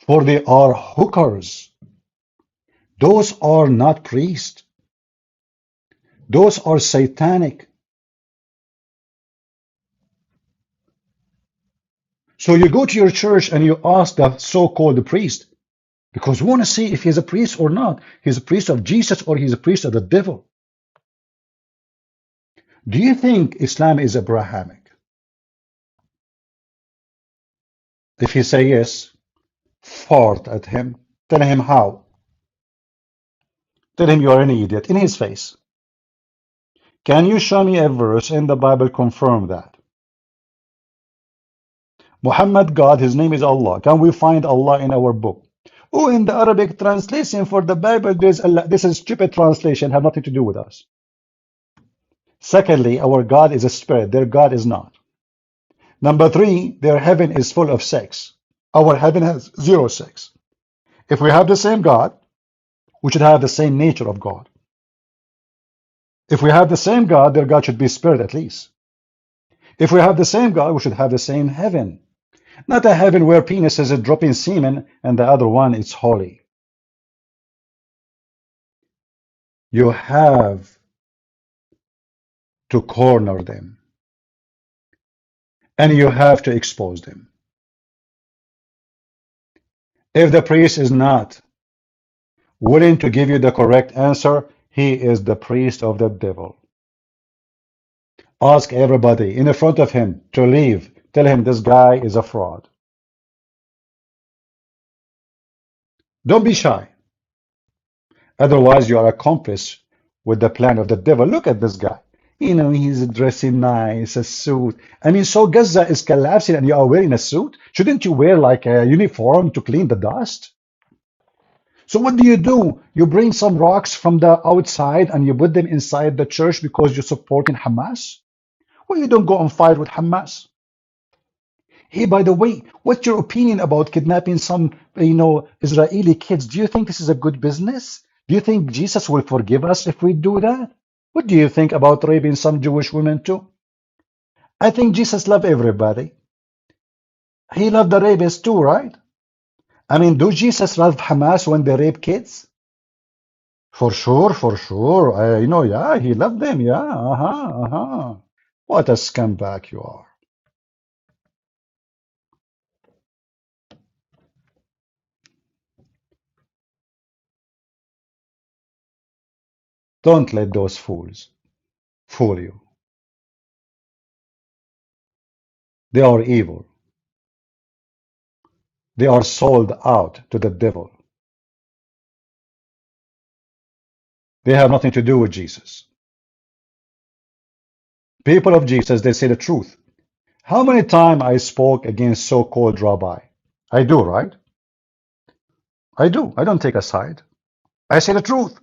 For they are hookers. Those are not priests. Those are satanic. So you go to your church and you ask the so-called priest, because we want to see if he's a priest or not. He's a priest of Jesus or he's a priest of the devil. Do you think Islam is Abrahamic? If he say yes, fart at him. Tell him how. Tell him you are an idiot in his face. Can you show me a verse in the Bible confirm that? Muhammad, God, his name is Allah. Can we find Allah in our book? Oh, in the Arabic translation for the Bible, there's Allah. This is stupid translation, have nothing to do with us. Secondly, our God is a spirit. Their God is not. Number three, their heaven is full of sex. Our heaven has zero sex. If we have the same God, we should have the same nature of God. If we have the same God, their God should be spirit at least. If we have the same God, we should have the same heaven. Not a heaven where penises are dropping semen and the other one is holy. You have to corner them. And you have to expose them. If the priest is not willing to give you the correct answer, he is the priest of the devil. Ask everybody in front of him to leave. Tell him this guy is a fraud. Don't be shy. Otherwise, you are accomplice with the plan of the devil. Look at this guy. You know, he's dressing nice, a suit. I mean, so Gaza is collapsing and you are wearing a suit? Shouldn't you wear like a uniform to clean the dust? So what do? You bring some rocks from the outside and you put them inside the church because you're supporting Hamas? Well, you don't go and fight with Hamas. Hey, by the way, what's your opinion about kidnapping some, Israeli kids? Do you think this is a good business? Do you think Jesus will forgive us if we do that? What do you think about raping some Jewish women too? I think Jesus loved everybody. He loved the rapists too, right? I mean, do Jesus love Hamas when they rape kids? For sure, for sure. Yeah, he loved them. Yeah, What a scumbag you are. Don't let those fools fool you. They are evil. They are sold out to the devil. They have nothing to do with Jesus. People of Jesus, they say the truth. How many times I spoke against so-called rabbi? I do, right? I do. I don't take a side. I say the truth.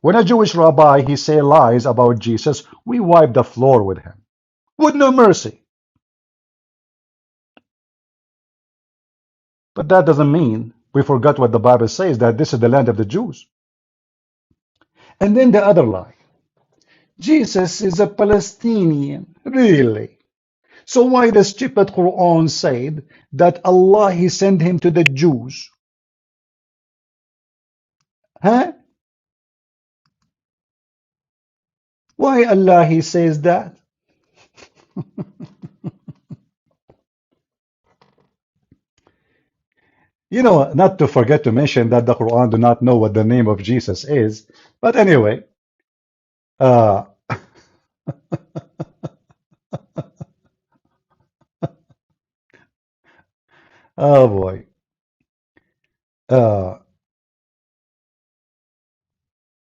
When a Jewish rabbi, he say lies about Jesus, we wipe the floor with him. With no mercy. But that doesn't mean we forgot what the Bible says, that this is the land of the Jews. And then the other lie. Jesus is a Palestinian. Really? So why the stupid Quran said that Allah, he sent him to the Jews? Huh? Why Allah, he says that? Not to forget to mention that the Quran do not know what the name of Jesus is. But anyway, oh boy.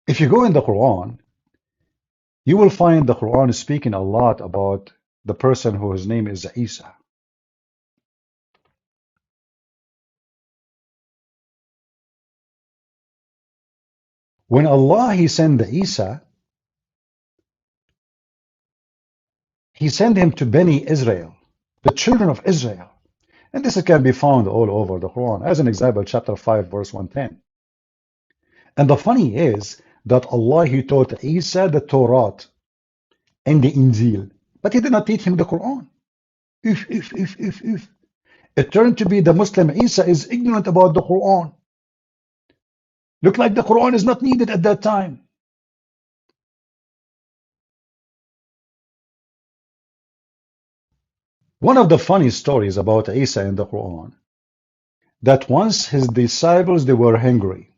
If you go in the Quran, you will find the Quran is speaking a lot about the person whose name is Isa. When Allah, he sent the Isa, he sent him to Bani Israel, the children of Israel. And this can be found all over the Quran. As an example, chapter 5, verse 110. And the funny is that Allah, he taught Isa the Torah and the Injil, but he did not teach him the Quran. If. It turned to be the Muslim Isa is ignorant about the Quran. Look like the Quran is not needed at that time. One of the funny stories about Isa in the Quran, that once his disciples, they were hungry.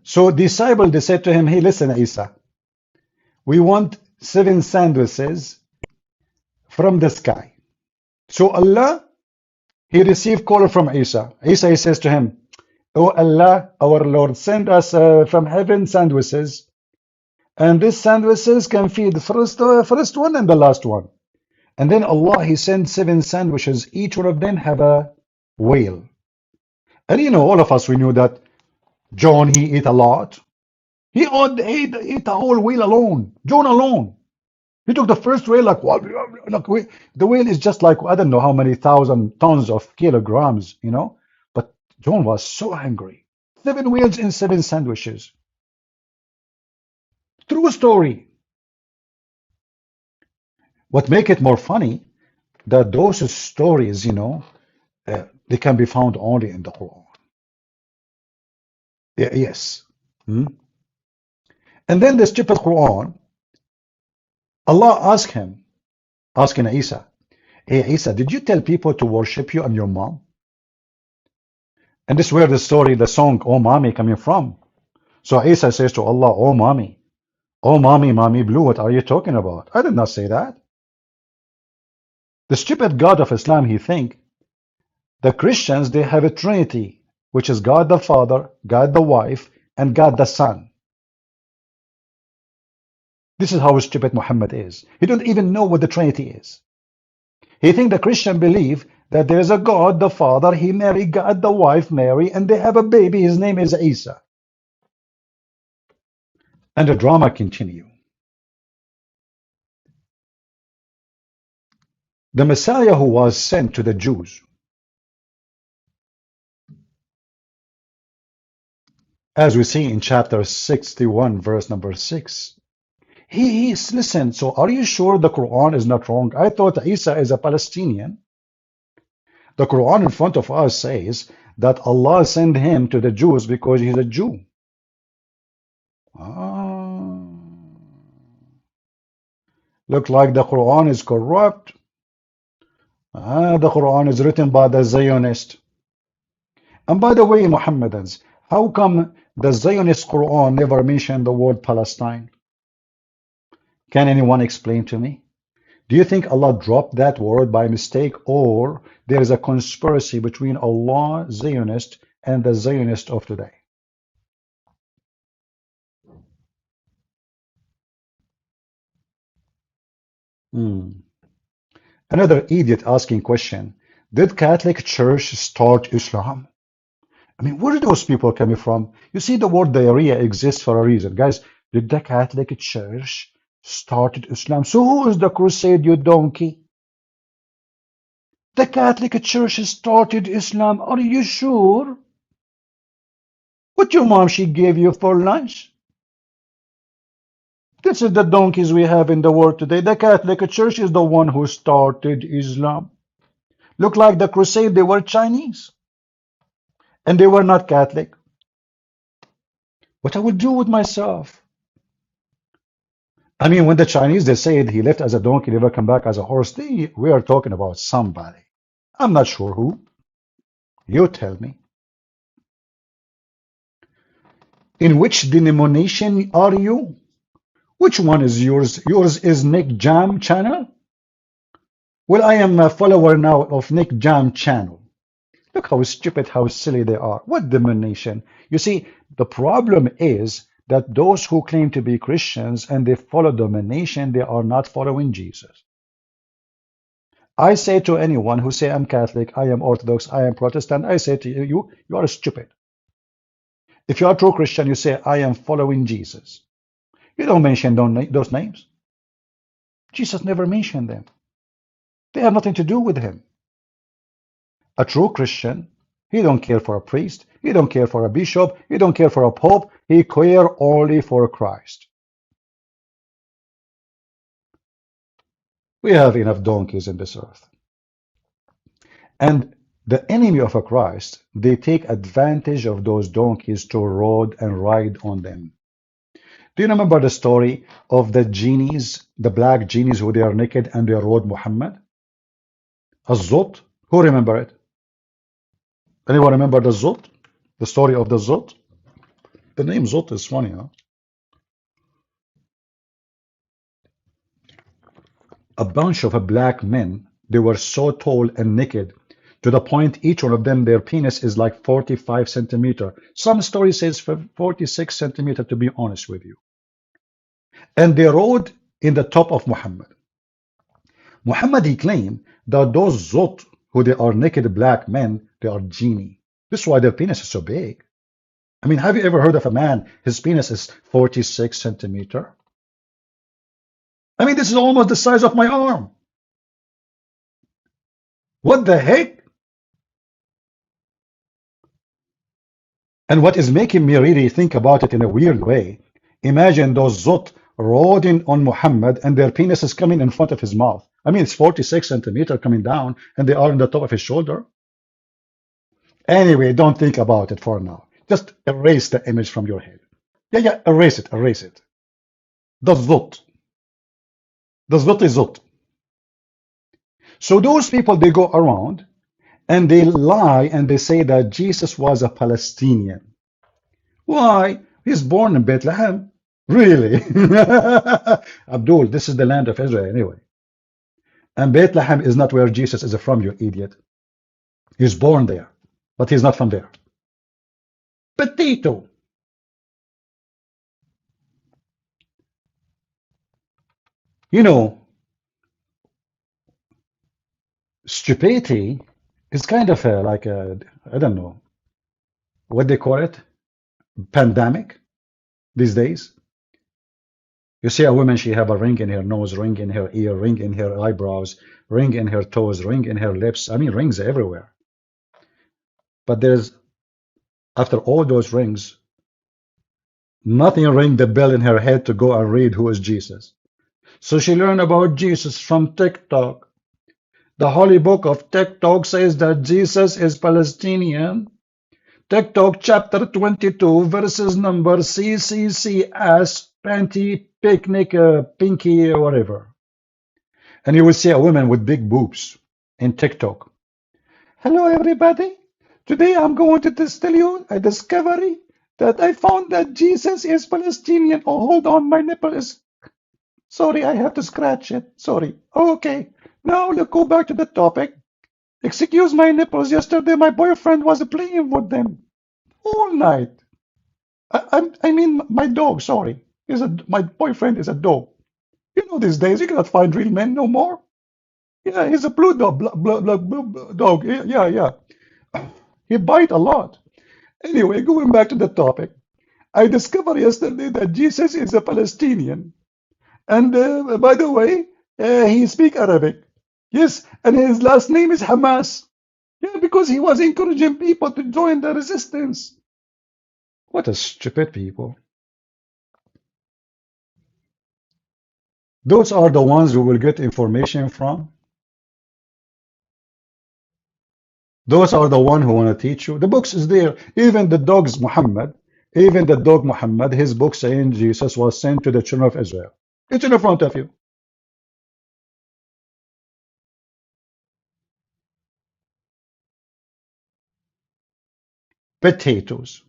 So disciples, they said to him, hey, listen, Isa, we want 7 sandwiches from the sky. So Allah, he received call from Isa. Isa, he says to him, oh Allah, our Lord, send us from heaven sandwiches. And these sandwiches can feed the first one and the last one. And then Allah, he sent 7 sandwiches. Each one of them have a whale. And all of us, we knew that John, he ate a lot. He ate a whole whale alone. John alone. He took the first whale like the whale is just like, I don't know how many thousand tons of kilograms, But John was so hungry. 7 whales and 7 sandwiches. True story. What make it more funny, that those stories, they can be found only in the Quran. Yes. And then the stupid Quran, Allah asking Isa, hey Isa, did you tell people to worship you and your mom? And this is where the story, the song, Oh Mommy, coming from. So Isa says to Allah, oh mommy, mommy blue, what are you talking about? I did not say that. The stupid God of Islam, he think the Christians, they have a Trinity, which is God the Father, God the Wife, and God the Son. This is how stupid Muhammad is. He don't even know what the Trinity is. He think the Christian believe that there is a God, the Father, he married God, the wife, Mary, and they have a baby, his name is Isa. And the drama continue. The Messiah who was sent to the Jews, as we see in chapter 61, verse number 6, he's listen, so are you sure the Quran is not wrong? I thought Isa is a Palestinian. The Quran in front of us says that Allah sent him to the Jews because he's a Jew. Look like the Quran is corrupt. The Quran is written by the Zionist. And by the way, Mohammedans, how come the Zionist Quran never mentioned the word Palestine? Can anyone explain to me? Do you think Allah dropped that word by mistake, or there is a conspiracy between Allah, Zionist, and the Zionist of today? Another idiot asking question. Did Catholic Church start Islam? I mean, where are those people coming from? You see, the word diarrhea exists for a reason. Guys, did the Catholic Church started Islam? So who is the crusade, you donkey? The Catholic Church started Islam. Are you sure? What your mom, she gave you for lunch? This is the donkeys we have in the world today. The Catholic Church is the one who started Islam. Look like the crusade, they were Chinese. And they were not Catholic. What I would do with myself? I mean, when the Chinese, they said he left as a donkey, never come back as a horse, we are talking about somebody. I'm not sure who. You tell me. In which denomination are you? Which one is yours? Yours is Nick Jam channel? Well, I am a follower now of Nick Jam channel. Look how stupid, how silly they are. What denomination? You see, the problem is that those who claim to be Christians and they follow domination, they are not following Jesus. I say to anyone who say I'm Catholic, I am Orthodox, I am Protestant, I say to you, you are stupid. If you are true Christian, you say, I am following Jesus. You don't mention those names. Jesus never mentioned them. They have nothing to do with him. A true Christian, he don't care for a priest, he don't care for a bishop, he don't care for a pope, he care only for Christ. We have enough donkeys in this earth. And the enemy of a Christ, they take advantage of those donkeys to ride on them. Do you remember the story of the genies, the black genies who they are naked and they rode Muhammad? Az-Zut? Who remember it? Anyone remember the Zut? The story of the Zut? The name Zut is funny, huh? A bunch of black men, they were so tall and naked to the point each one of them, their penis is like 45 centimeters. Some story says 46 centimeters, to be honest with you. And they rode in the top of Muhammad. Muhammad, he claimed that those Zut, who they are naked black men, they are genie. This is why their penis is so big. I mean, have you ever heard of a man, his penis is 46 centimeters? I mean, this is almost the size of my arm. What the heck? And what is making me really think about it in a weird way, imagine those Zut riding on Muhammad and their penis is coming in front of his mouth. I mean, it's 46 centimeters coming down and they are on the top of his shoulder. Anyway, don't think about it for now. Just erase the image from your head. Yeah, erase it, erase it. The Zut. The Zut is Zut. So those people, they go around and they lie and they say that Jesus was a Palestinian. Why? He's born in Bethlehem. Really? Abdul, this is the land of Israel anyway. And Bethlehem is not where Jesus is from, you idiot. He's born there, but he's not from there. Potato. You know, stupidity It's kind of like a, I don't know what they call it, pandemic these days. You see a woman, she have a ring in her nose, ring in her ear, ring in her eyebrows, ring in her toes, ring in her lips. I mean, rings everywhere. But there's, after all those rings, nothing ring the bell in her head to go and read who is Jesus. So she learned about Jesus from TikTok. The holy book of TikTok says that Jesus is Palestinian. TikTok chapter 22 verses number CCCS panty picnic pinky whatever. And you will see a woman with big boobs in TikTok. Hello everybody. Today I'm going to tell you a discovery that I found that Jesus is Palestinian. Oh, hold on, my nipple is... Sorry, I have to scratch it. Sorry. Okay. Now let's go back to the topic. Excuse my nipples. Yesterday my boyfriend was playing with them all night. I mean my dog, sorry. My boyfriend is a dog. You know these days you cannot find real men no more. Yeah, he's a blue dog. Blue dog. Yeah. He bite a lot. Anyway, going back to the topic. I discovered yesterday that Jesus is a Palestinian. And by the way, he speaks Arabic. Yes, and his last name is Hamas. Yeah, because he was encouraging people to join the resistance. What a stupid people. Those are the ones we will get information from. Those are the ones who want to teach you. The books is there. Even the dog's Muhammad, even the dog Muhammad, his book saying Jesus was sent to the children of Israel. It's in front of you. Potatoes.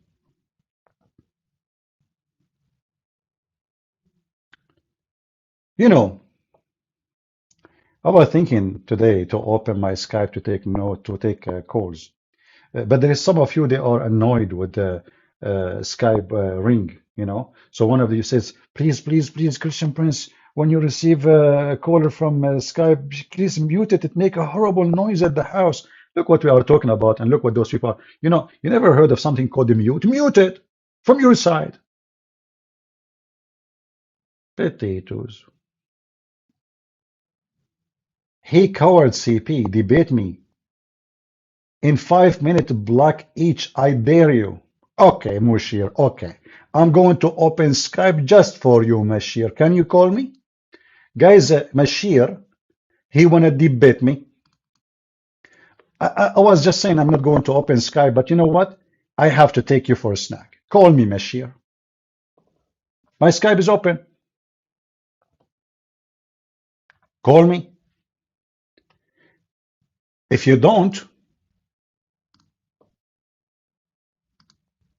You know, I was thinking today to open my Skype to take note, to take calls. But there is some of you, they are annoyed with the Skype ring, you know. So one of you says, please, Christian Prince, when you receive a caller from Skype, please mute it. It make a horrible noise at the house. Look what we are talking about, and look what those people are. You know, you never heard of something called the mute. Mute it from your side. Potatoes. Hey, coward CP, debate me. In 5 minutes, block each. I dare you. Okay, Mushir. Okay. I'm going to open Skype just for you, Mashir. Can you call me? Guys, Mashir, he want to debate me. I was just saying I'm not going to open Skype, but you know what? I have to take you for a snack. Call me, Mashir. My Skype is open. Call me. If you don't,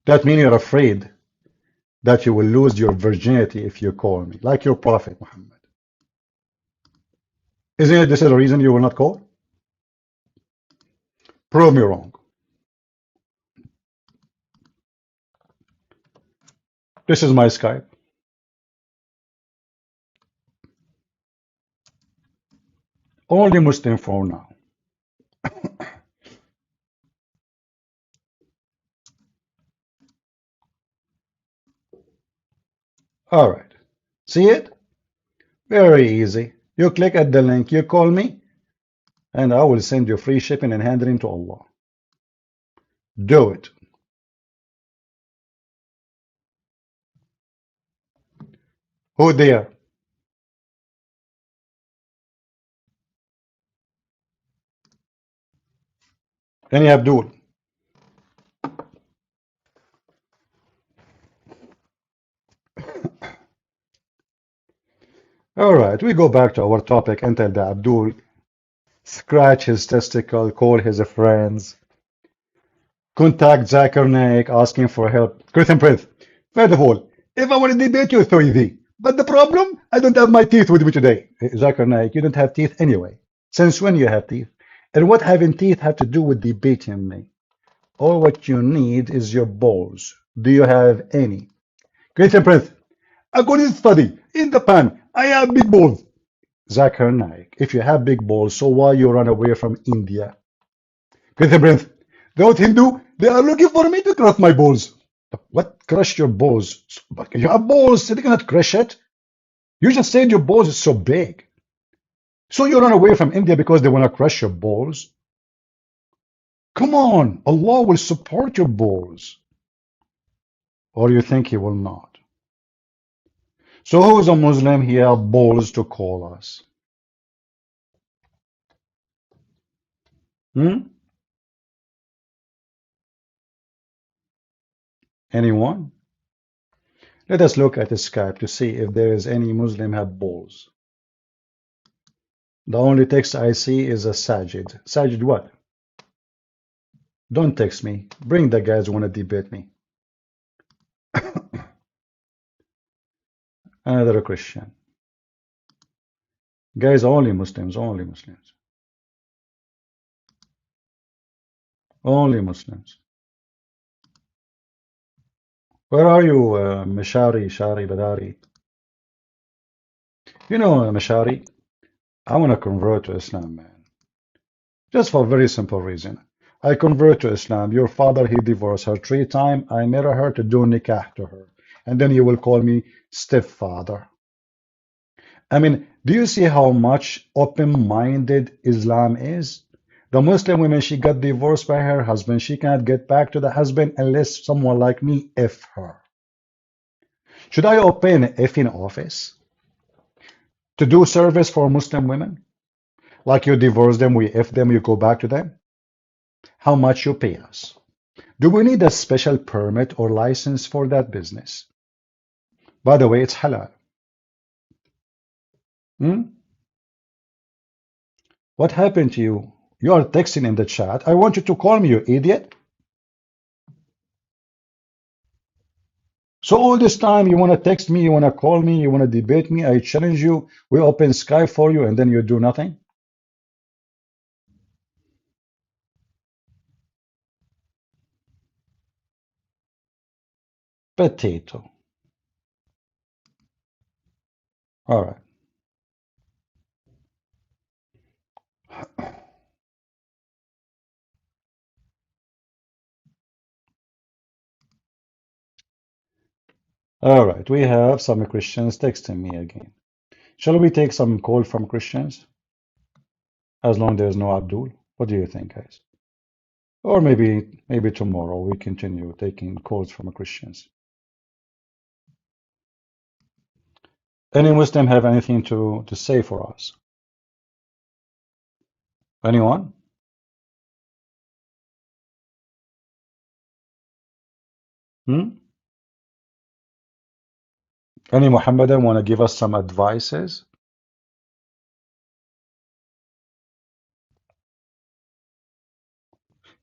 that means you're afraid that you will lose your virginity if you call me, like your prophet Muhammad. Isn't it this is the reason you will not call? Prove me wrong. This is my Skype. Only Muslim phone now. All right. See it? Very easy. You click at the link, you call me, and I will send you free shipping and handling to Allah. Do it. Who there? Any Abdul? All right, we go back to our topic until the Abdul scratch his testicle, call his friends, contact Zakir Naik asking for help. Christian Prince, first of all, if I want to debate you, it's easy. But the problem, I don't have my teeth with me today. Zakir Naik, you don't have teeth anyway. Since when you have teeth? And what having teeth have to do with debating me? All what you need is your balls. Do you have any? Christian Prince, according to study, in the pan, I have big balls. Zakir Naik, if you have big balls, so why you run away from India? Christian Prince, those Hindu, they are looking for me to crush my balls. What? Crush your balls? You have balls, they cannot crush it. You just said your balls is so big. So you run away from India because they want to crush your balls? Come on, Allah will support your balls. Or you think He will not? So who is a Muslim? He has balls to call us. Anyone? Let us look at the Skype to see if there is any Muslim have balls. The only text I see is a Sajid. Sajid what? Don't text me. Bring the guys who want to debate me. Another Christian. Guys, only Muslims, only Muslims. Only Muslims. Where are you, Mashari, Shari, Badari? You know, Mashari, I want to convert to Islam, man. Just for a very simple reason. I convert to Islam. Your father, he divorced her 3 times. I marry her to do nikah to her. And then you will call me stepfather. I mean, do you see how much open-minded Islam is? The Muslim woman, she got divorced by her husband. She cannot get back to the husband unless someone like me F her. Should I open an effing office to do service for Muslim women? Like you divorce them, we F them, you go back to them? How much you pay us? Do we need a special permit or license for that business? By the way, it's halal. What happened to you? You are texting in the chat. I want you to call me, you idiot. So all this time you want to text me, you want to call me, you want to debate me, I challenge you, we open Skype for you, and then you do nothing? Potato. All right. All right, we have some Christians texting me again. Shall we take some call from Christians? As long as there's no Abdul. What do you think, guys? Or maybe tomorrow we continue taking calls from Christians. Any Muslim have anything to say for us? Anyone? Any Muhammadan want to give us some advices?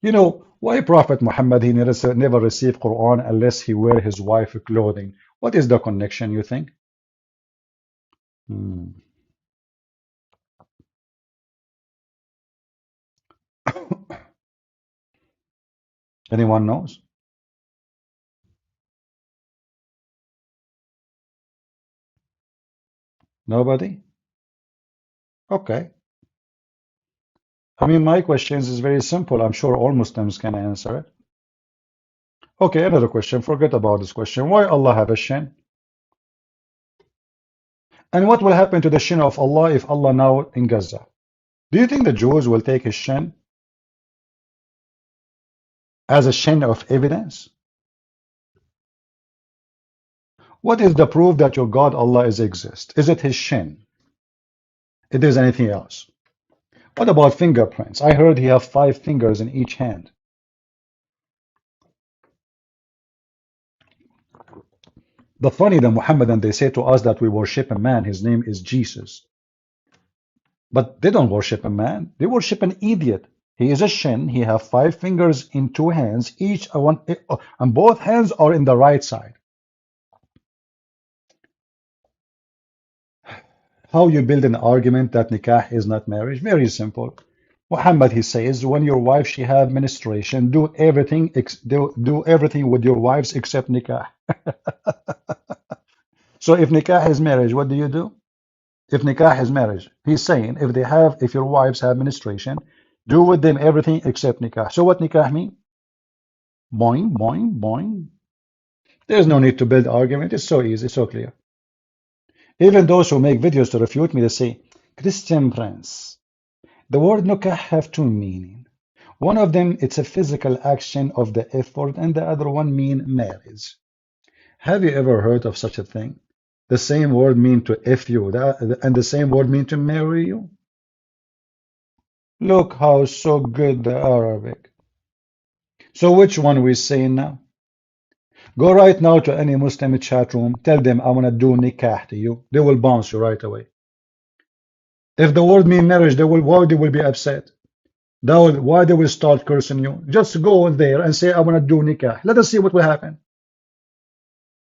You know, why Prophet Muhammad, he never received Quran unless he wear his wife clothing? What is the connection, you think? Anyone knows? Nobody? Okay. I mean, my questions is very simple. I'm sure all Muslims can answer it. Okay, another question. Forget about this question. Why Allah have a shin? And what will happen to the shin of Allah if Allah now in Gaza? Do you think the Jews will take his shin as a shin of evidence? What is the proof that your God Allah is exist? Is it his shin? It is anything else? What about fingerprints? I heard he have 5 fingers in each hand. The funny, the Muhammadan, they say to us that we worship a man, his name is Jesus. But they don't worship a man, they worship an idiot. He is a shin, he have 5 fingers in 2 hands, each one, and both hands are in the right side. How you build an argument that nikah is not marriage? Very simple. Muhammad, he says, when your wife, she have menstruation, do everything with your wives except nikah. So if nikah is marriage, what do you do? If nikah is marriage, he's saying if your wives have menstruation, Do with them everything except nikah. So what nikah mean? Boing, boing, boing. There's no need to build argument. It's so easy, so clear. Even those who make videos to refute me, they say, Christian Prince, the word nikah have two meanings. One of them, it's a physical action of the effort, and the other one mean marriage. Have you ever heard of such a thing? The same word mean to F you, and the same word mean to marry you? Look how so good the Arabic. So which one we saying now? Go right now to any Muslim chat room, tell them I want to do nikah to you. They will bounce you right away. If the word mean marriage, why they will be upset? Why they will start cursing you? Just go there and say I want to do nikah. Let us see what will happen.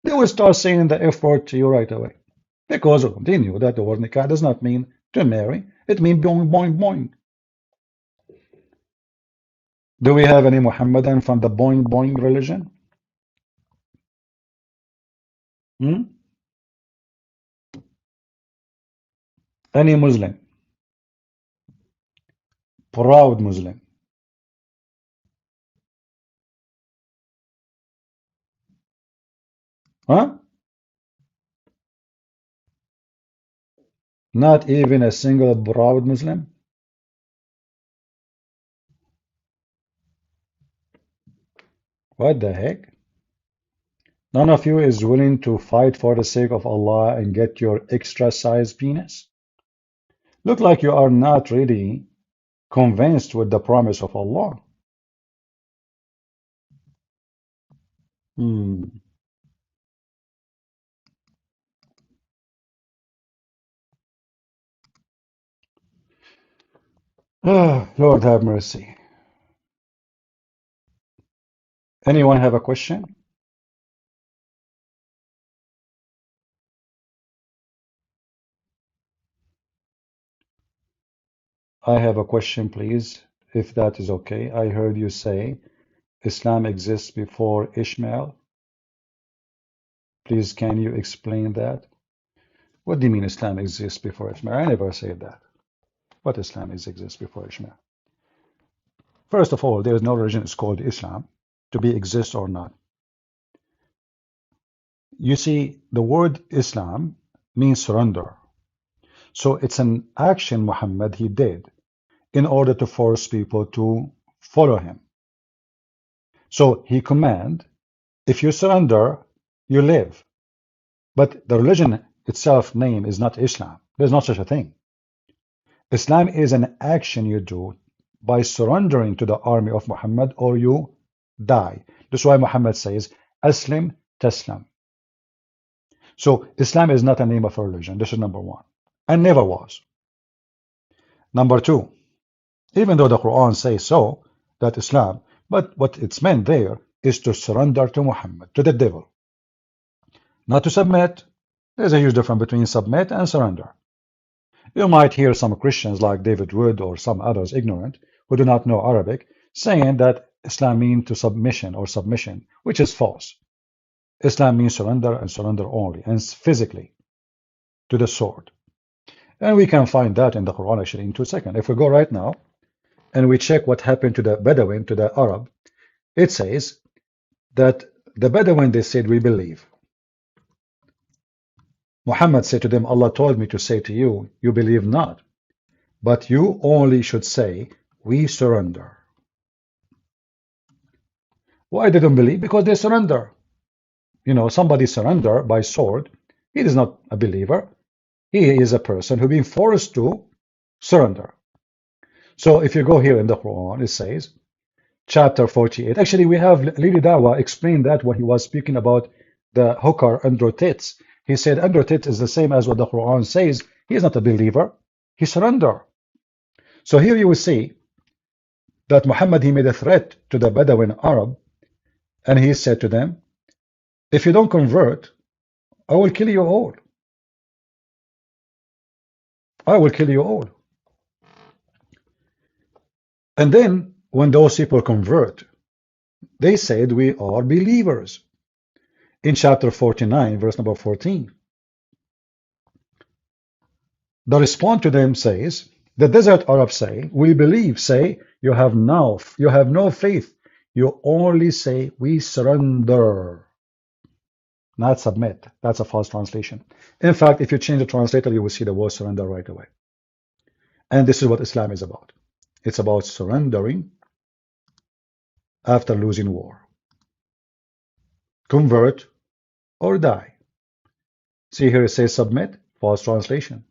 They will start saying the F word to you right away. Because they knew that the word nikah does not mean to marry. It means boing, boing, boing. Do we have any Muhammadan from the boing, boing religion? Any Muslim? Proud Muslim? Huh? Not even a single proud Muslim? What the heck? None of you is willing to fight for the sake of Allah and get your extra size penis? Look like you are not really convinced with the promise of Allah. Lord have mercy. Anyone have a question? I have a question, please, if that is okay. I heard you say Islam exists before Ishmael. Please, can you explain that? What do you mean Islam exists before Ishmael? I never said that. What Islam exists before Ishmael? First of all, there is no religion is called Islam to be exist or not. You see, the word Islam means surrender. So it's an action Muhammad he did in order to force people to follow him. So he command, if you surrender, you live. But the religion itself name is not Islam. There's not such a thing. Islam is an action you do by surrendering to the army of Muhammad or you die. That's why Muhammad says, Aslim Taslam. So Islam is not a name of a religion. This is number one. And never was. Number two, even though the Quran says so, that Islam, but what it's meant there is to surrender to Muhammad, to the devil. Not to submit. There's a huge difference between submit and surrender. You might hear some Christians like David Wood or some others ignorant who do not know Arabic saying that Islam means to submission or submission, which is false. Islam means surrender and surrender only, and physically to the sword. And we can find that in the Quran actually in 2 seconds. If we go right now and we check what happened to the Bedouin, to the Arab, it says that the Bedouin, they said, we believe. Muhammad said to them, Allah told me to say to you, you believe not, but you only should say, we surrender. Why they don't believe? Because they surrender. You know, somebody surrender by sword, he is not a believer. He is a person who being forced to surrender. So if you go here in the Quran, it says, chapter 48. Actually, we have Lili Dawah explained that when he was speaking about the hooker under tits. He said under tits is the same as what the Quran says. He is not a believer. He surrender. So here you will see that Muhammad, he made a threat to the Bedouin Arab, and he said to them, if you don't convert, I will kill you all. I will kill you all. And then when those people convert, they said we are believers. In chapter 49, verse number 14, the response to them says, The desert Arabs say, we believe, say, you have no faith. You only say, we surrender, not submit. That's a false translation. In fact, if you change the translator, you will see the word surrender right away. And this is what Islam is about. It's about surrendering after losing war. Convert or die. See here it says submit, false translation.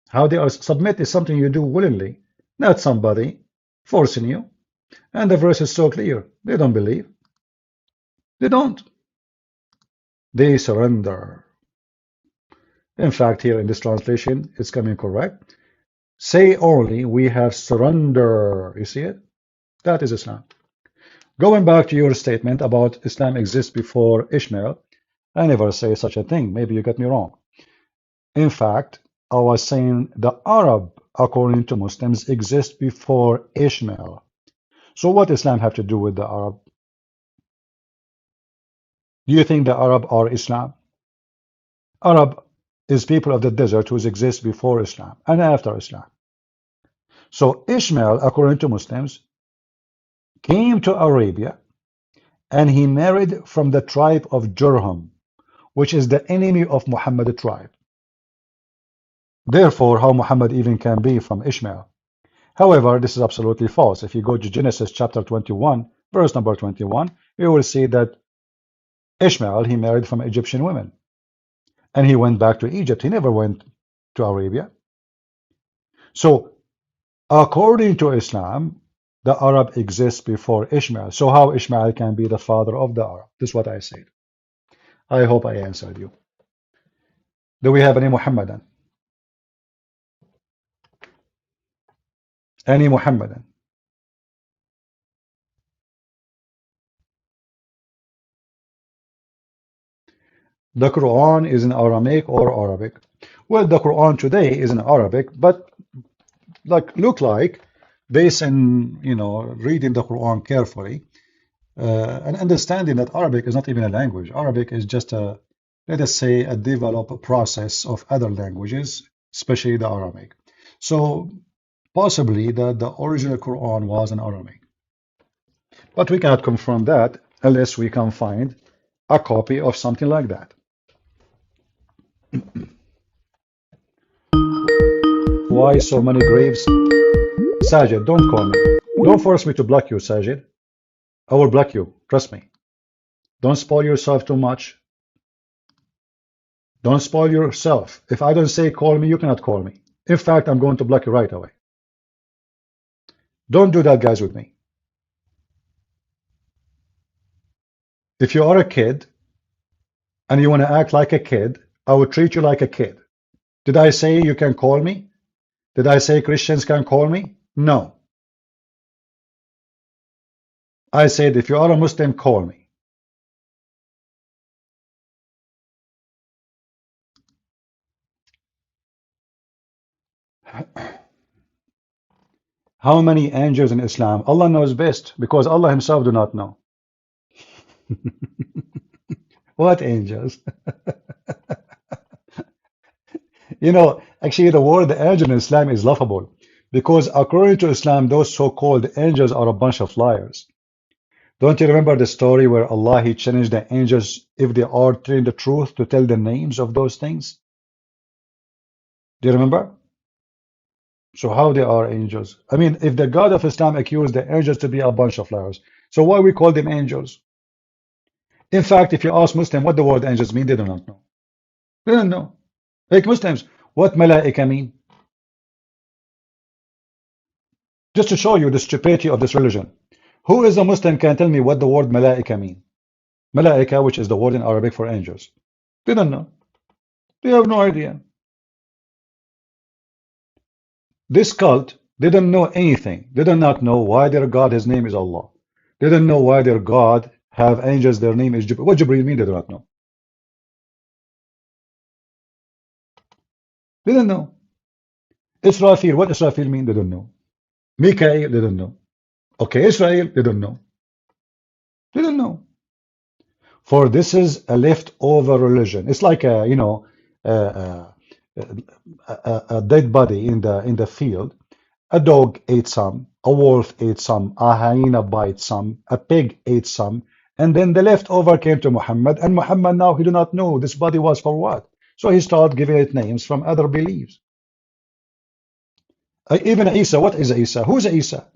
How they are submit is something you do willingly, not somebody forcing you. And the verse is so clear. They don't believe. They don't. They surrender. In fact, here in this translation, it's coming correct. Say only, we have surrender. You see it? That is Islam. Going back to your statement about Islam exists before Ishmael, I never say such a thing. Maybe you got me wrong. In fact, I was saying the Arab, according to Muslims, exists before Ishmael. So what Islam have to do with the Arab? Do you think the Arab are Islam? Arab is people of the desert who exist before Islam and after Islam. So Ishmael, according to Muslims, came to Arabia and he married from the tribe of Jurham, which is the enemy of Muhammad tribe. Therefore, how Muhammad even can be from Ishmael? However, this is absolutely false. If you go to Genesis chapter 21, verse number 21, you will see that Ishmael, he married from Egyptian women. And he went back to Egypt. He never went to Arabia. So, according to Islam, the Arab exists before Ishmael. So how Ishmael can be the father of the Arab? This is what I said. I hope I answered you. Do we have any Muhammadan? Any Muhammadan? The Quran is in Aramaic or Arabic? Well, the Quran today is in Arabic, but look like, based on reading the Quran carefully and understanding that Arabic is not even a language. Arabic is just a, let us say, a developed process of other languages, especially the Aramaic. So possibly the original Quran was in Aramaic, but we cannot confirm that unless we can find a copy of something like that. Why so many graves? Sajid, don't call me. Don't force me to block you, Sajid. I will block you, trust me. Don't spoil yourself too much. Don't spoil yourself. If I don't say call me, you cannot call me. In fact, I'm going to block you right away. Don't do that, guys, with me. If you are a kid and you want to act like a kid, I will treat you like a kid. Did I say you can call me? Did I say Christians can call me? No. I said if you are a Muslim, call me. How many angels in Islam? Allah knows best, because Allah himself do not know. What angels? Actually the word angel in Islam is laughable, because according to Islam, those so-called angels are a bunch of liars. Don't you remember the story where Allah, he challenged the angels if they are telling the truth to tell the names of those things? Do you remember? So how they are angels? I mean, if the God of Islam accused the angels to be a bunch of liars, so why we call them angels? In fact, if you ask Muslims what the word angels mean, they do not know. They don't know. Like Muslims, what malaika mean? Just to show you the stupidity of this religion. Who is a Muslim can tell me what the word malaika mean? Malaika, which is the word in Arabic for angels. They don't know. They have no idea. This cult, they don't know anything. They do not know why their God, his name is Allah. They don't know why their God have angels, their name is Jibreel. What Jibreel mean, they do not know. They don't know. Israfil, what Israfil mean, they don't know. Mikael, they don't know. Okay, Israel, they don't know. They don't know. For this is a leftover religion. It's like a, a dead body in the field. A dog ate some, a wolf ate some, a hyena bite some, a pig ate some, and then the leftover came to Muhammad, and Muhammad now he do not know this body was for what. So he started giving it names from other beliefs. Even Isa, what is Isa? Who's Isa?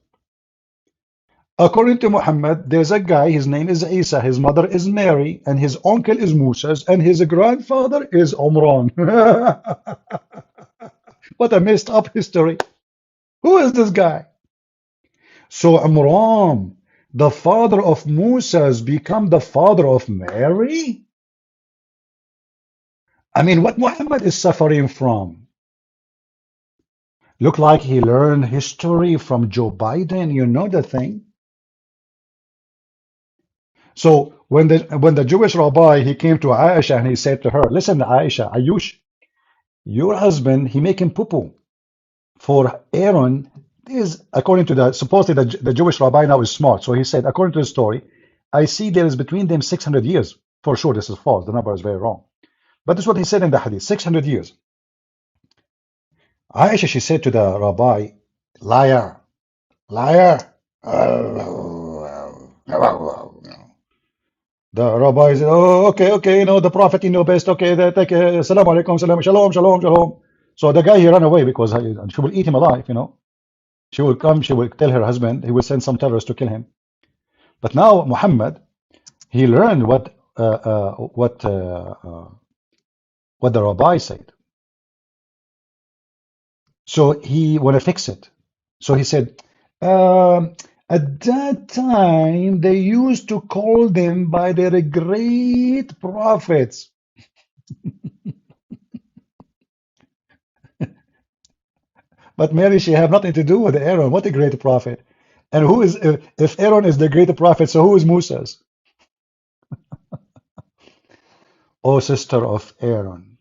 According to Muhammad, there's a guy, his name is Isa, his mother is Mary, and his uncle is Moses, and his grandfather is Omran. What a messed up history. Who is this guy? So Omran, the father of Moses, become the father of Mary? I mean, what Muhammad is suffering from? Look like he learned history from Joe Biden, you know the thing. So when the Jewish rabbi, he came to Aisha and he said to her, listen, Aisha, Ayush, your husband, he making poo-poo for Aaron. Is according to supposedly the Jewish rabbi now is smart. So he said, according to the story, I see there is between them 600 years. For sure, this is false. The number is very wrong. But this is what he said in the hadith, 600 years. Aisha, she said to the rabbi, liar, liar. The rabbi said, oh, okay, you know, the prophet, you know best. Okay, they take salam alaikum, salam, shalom, shalom, shalom. So the guy, he ran away because she will eat him alive, you know. She will come, she will tell her husband, he will send some terrorists to kill him. But now Muhammad, he learned what the rabbi said. So he want to fix it. So he said, at that time, they used to call them by their great prophets. But Mary, she have nothing to do with Aaron. What a great prophet. And who is, if Aaron is the great prophet, so who is Moses? Oh, sister of Aaron.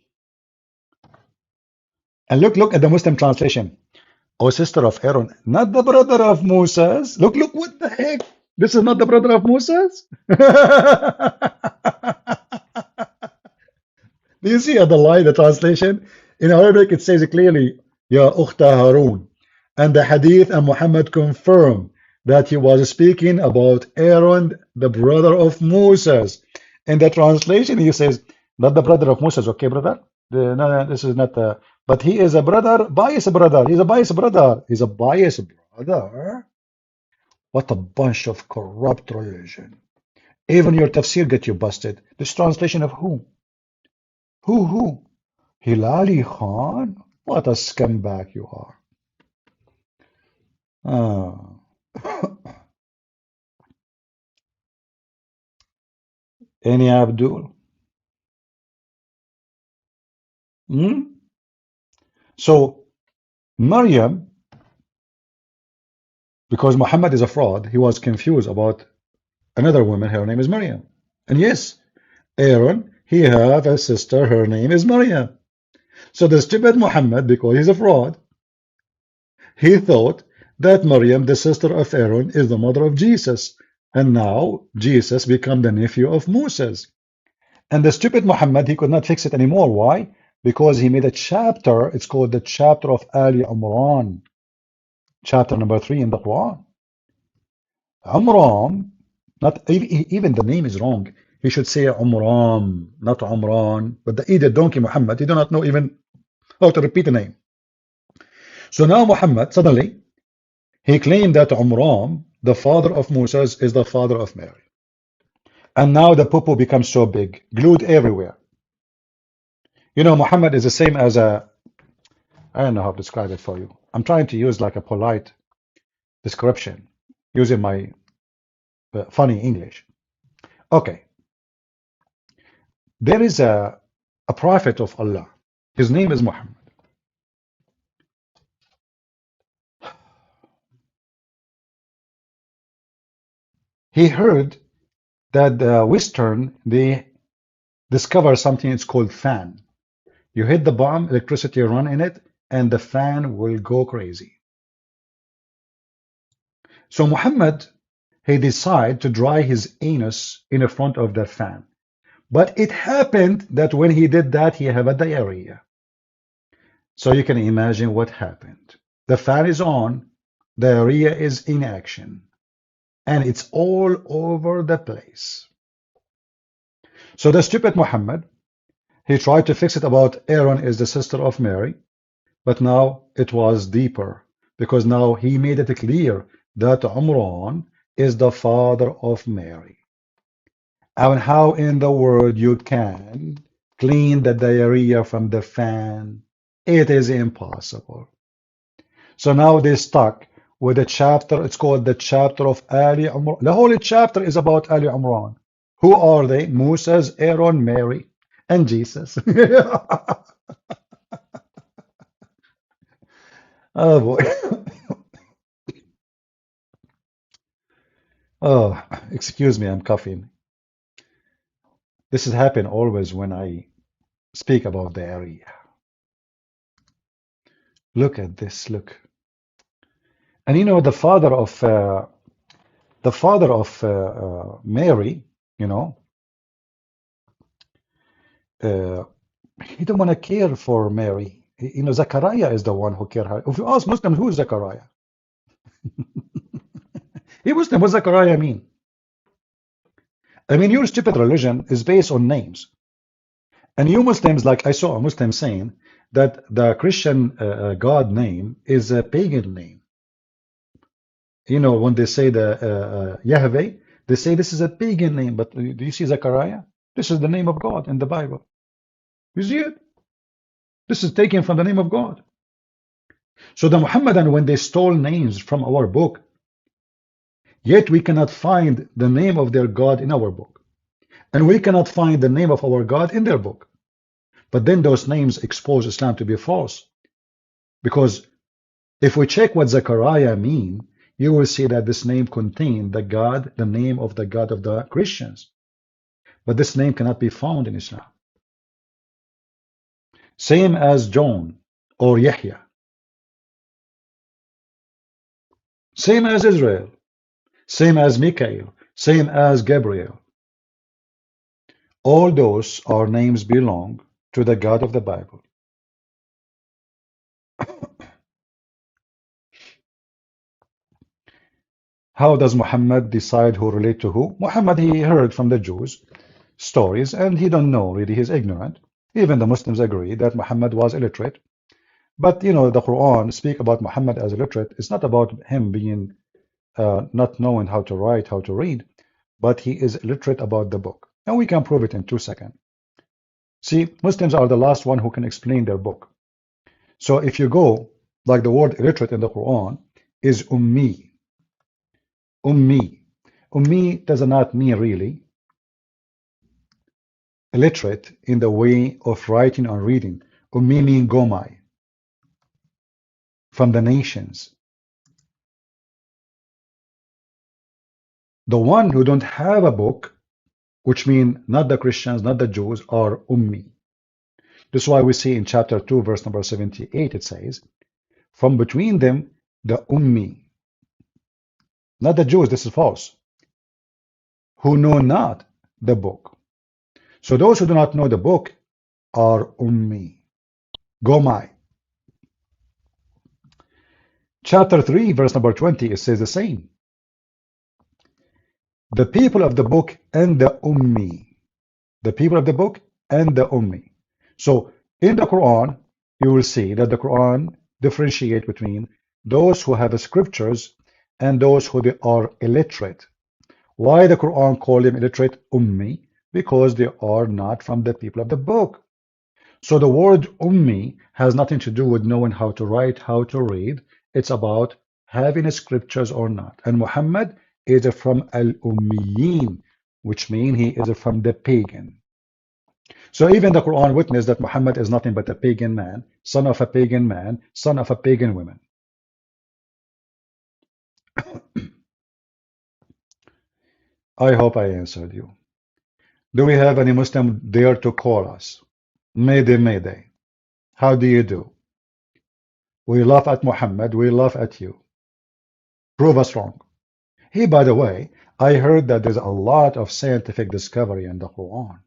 And look at the Muslim translation. Oh, sister of Aaron, not the brother of Moses. Look, what the heck? This is not the brother of Moses? Do you see the lie, the translation? In Arabic, it says clearly, Ya Ukhta Harun. And the hadith and Muhammad confirmed that he was speaking about Aaron, the brother of Moses. In the translation, he says, not the brother of Moses. Okay, brother? No, this is not but he is a brother, biased brother. He's a biased brother. He's a biased brother. What a bunch of corrupt religion. Even your tafsir get you busted. This translation of who? Who? Hilali Khan? What a scumbag you are. Any Abdul? So Maryam, because Muhammad is a fraud, he was confused about another woman. Her name is Maryam. And yes, Aaron, he have a sister. Her name is Maryam. So the stupid Muhammad, because he's a fraud, he thought that Maryam, the sister of Aaron, is the mother of Jesus. And now Jesus become the nephew of Moses. And the stupid Muhammad, he could not fix it anymore. Why? Because he made a chapter. It's called the chapter of Ali Imran. Chapter number 3 in the Quran. Umran, not even the name is wrong. He should say Umran, not Umran. But the idiot donkey Muhammad, he do not know even how to repeat the name. So now Muhammad, suddenly, he claimed that Umran, the father of Moses, is the father of Mary. And now the poo-poo becomes so big, glued everywhere. You know, Muhammad is the same as I don't know how to describe it for you. I'm trying to use like a polite description, using my funny English. Okay. There is a prophet of Allah. His name is Muhammad. He heard that the Western, they discover something, it's called fan. You hit the bomb, electricity run in it, and the fan will go crazy. So Muhammad, he decided to dry his anus in front of that fan. But it happened that when he did that, he had a diarrhea. So you can imagine what happened. The fan is on, the area is in action, and it's all over the place. So the stupid Muhammad, he tried to fix it about Aaron is the sister of Mary, but now it was deeper, because now he made it clear that Umran is the father of Mary. And how in the world you can clean the diarrhea from the fan? It is impossible. So now they're stuck with a chapter, it's called the chapter of Ali Umran. The whole chapter is about Ali Umran. Who are they? Moses, Aaron, Mary, and Jesus. Oh boy. Oh, excuse me, I'm coughing. This has happened always when I speak about the area. Look at this, look. And you know, the father of Mary, you know, he didn't want to care for Mary. You know, Zachariah is the one who cared her. If you ask Muslims, who is Zachariah? He Muslim, what does Zachariah mean? I mean, your stupid religion is based on names. And you Muslims, like I saw a Muslim saying that the Christian God name is a pagan name. You know, when they say the Yahweh, they say this is a pagan name. But do you see Zechariah? This is the name of God in the Bible. You see it? This is taken from the name of God. So the Muhammadan, when they stole names from our book, yet we cannot find the name of their God in our book. And we cannot find the name of our God in their book. But then those names expose Islam to be false. Because if we check what Zechariah mean, you will see that this name contains the God, the name of the God of the Christians. But this name cannot be found in Islam. Same as John or Yahya. Same as Israel. Same as Michael. Same as Gabriel. All those are names belong to the God of the Bible. How does Muhammad decide who relate to who? Muhammad, he heard from the Jews stories and he don't know, really, he's ignorant. Even the Muslims agree that Muhammad was illiterate. But you know, the Quran speak about Muhammad as illiterate. It's not about him being not knowing how to write, how to read, but he is illiterate about the book. And we can prove it in 2 seconds. See, Muslims are the last one who can explain their book. So if you go, like the word illiterate in the Quran is ummi. Ummi. Ummi does not mean really illiterate in the way of writing or reading. Ummi mean gomai, from the nations. The one who don't have a book, which mean not the Christians, not the Jews, are ummi. This is why we see in chapter 2, verse number 78, it says, from between them, the ummi, not the Jews, this is false, who know not the book. So those who do not know the book are ummi, gomai. Chapter 3, verse number 20, it says the same. The people of the book and the ummi. The people of the book and the ummi. So in the Quran, you will see that the Quran differentiate between those who have the scriptures and those who are illiterate. Why the Quran call them illiterate ummi? Because they are not from the people of the book. So the word ummi has nothing to do with knowing how to write, how to read. It's about having scriptures or not. And Muhammad is from al-ummiyin, which means he is from the pagan. So even the Quran witnessed that Muhammad is nothing but a pagan man, son of a pagan man, son of a pagan woman. I hope I answered you. Do we have any Muslim dare to call us? Mayday, mayday. How do you do? We laugh at Muhammad, we laugh at you. Prove us wrong. Hey, by the way, I heard that there's a lot of scientific discovery in the Quran.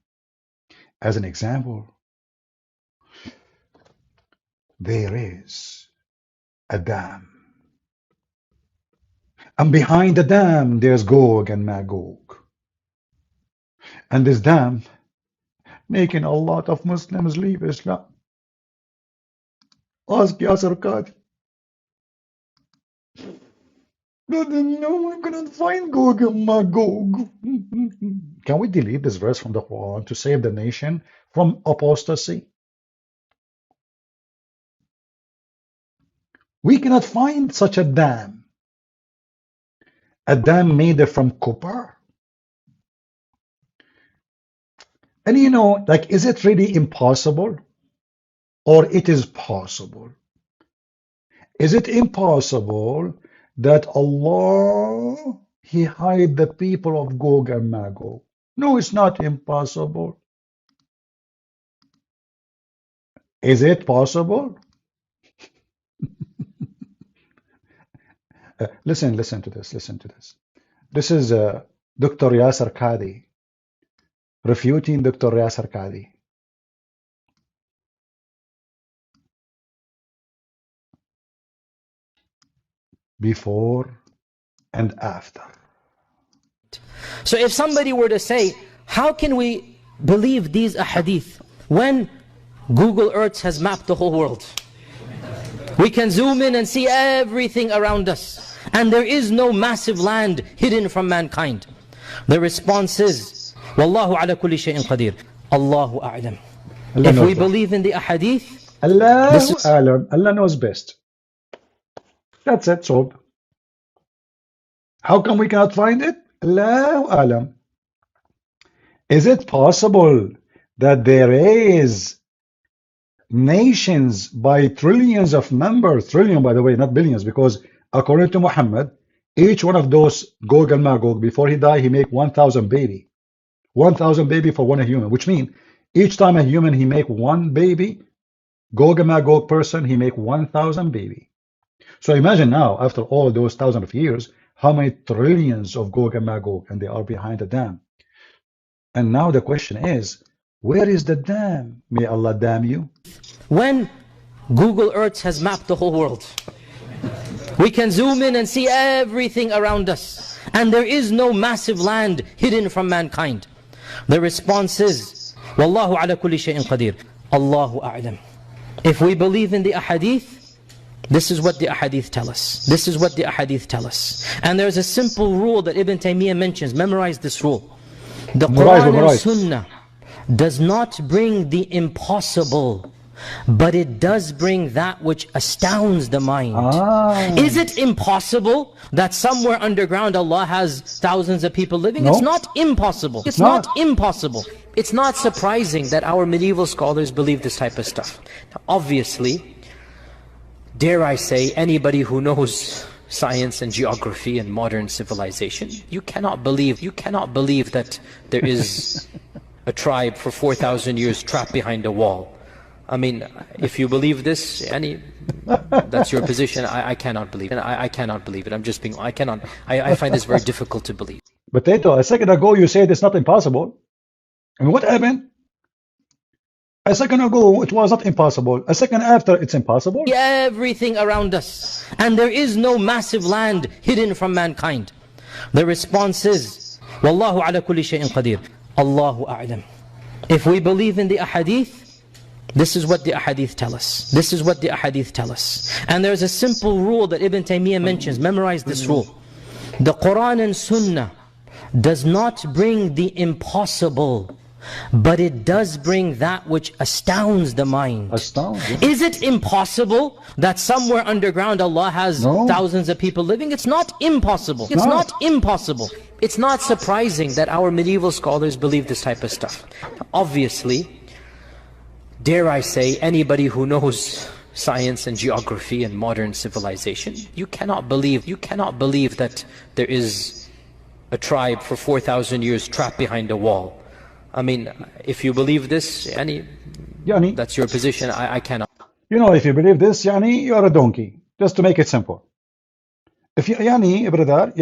As an example, there is a dam. And behind the dam, there's Gog and Magog. And this dam making a lot of Muslims leave Islam. Ask Yasser Qadhi. No, I cannot find Gog and Magog. Can we delete this verse from the Quran to save the nation from apostasy? We cannot find such a dam. A dam made from copper. And you know, like, is it really impossible? Or it is possible? Is it impossible that Allah, He hide the people of Gog and Magog? No, it's not impossible. Is it possible? Listen to this, listen to this. This is Dr. Yasser Qadhi refuting Dr. Yasser Qadhi. Before and after. So if somebody were to say, how can we believe these ahadith when Google Earth has mapped the whole world? We can zoom in and see everything around us, and there is no massive land hidden from mankind. The response is, Wallahu ala kulli shay'in qadir. Allahu a'lam. If we believe in the ahadith, Allah knows best. That's it, so how come we cannot find it? Allahu a'lam. Is it possible that there is nations by trillions of members, trillion by the way, not billions, because according to Mohammed, each one of those Gog and Magog, before he died, he make 1,000 baby. 1,000 baby for one human, which means each time a human he make one baby, Gog and Magog person, he make 1,000 baby. So imagine now, after all those thousands of years, how many trillions of Gog and Magog, and they are behind the dam. And now the question is, where is the dam? May Allah damn you. When Google Earth has mapped the whole world, we can zoom in and see everything around us, and there is no massive land hidden from mankind. The response is, Wallahu ala kulli shay'in qadir. Allahu a'lam. If we believe in the ahadith, this is what the ahadith tell us. This is what the ahadith tell us. And there's a simple rule that Ibn Taymiyyah mentions. Memorize this rule. The Quran and Sunnah does not bring the impossible, but it does bring that which astounds the mind. Is it impossible that somewhere underground Allah has thousands of people living? No. It's not impossible. It's not impossible. It's not surprising that our medieval scholars believe this type of stuff. Now, obviously, dare I say, anybody who knows science and geography and modern civilization, you cannot believe that there is a tribe for 4,000 years trapped behind a wall. I mean, if you believe this, that's your position. I cannot believe it. I cannot believe it. I'm just being, I find this very difficult to believe. But Tato, a second ago you said it's not impossible. And what happened? A second ago it was not impossible. A second after it's impossible. Everything around us, and there is no massive land hidden from mankind. The response is, Wallahu ala kulli shay'in qadir. Allahu a'lam. If we believe in the ahadith, this is what the ahadith tell us. This is what the ahadith tell us. And there's a simple rule that Ibn Taymiyyah mentions. Memorize this rule. The Quran and Sunnah does not bring the impossible, but it does bring that which astounds the mind. Is it impossible that somewhere underground Allah has thousands of people living? It's not impossible. It's not impossible. It's not surprising that our medieval scholars believe this type of stuff. Obviously, dare I say, anybody who knows science and geography and modern civilization, you cannot believe that there is a tribe for 4,000 years trapped behind a wall. I mean, if you believe this, that's your position. I cannot. You know, if you believe this, Yani, you are a donkey. Just to make it simple. If you, Yani, brother,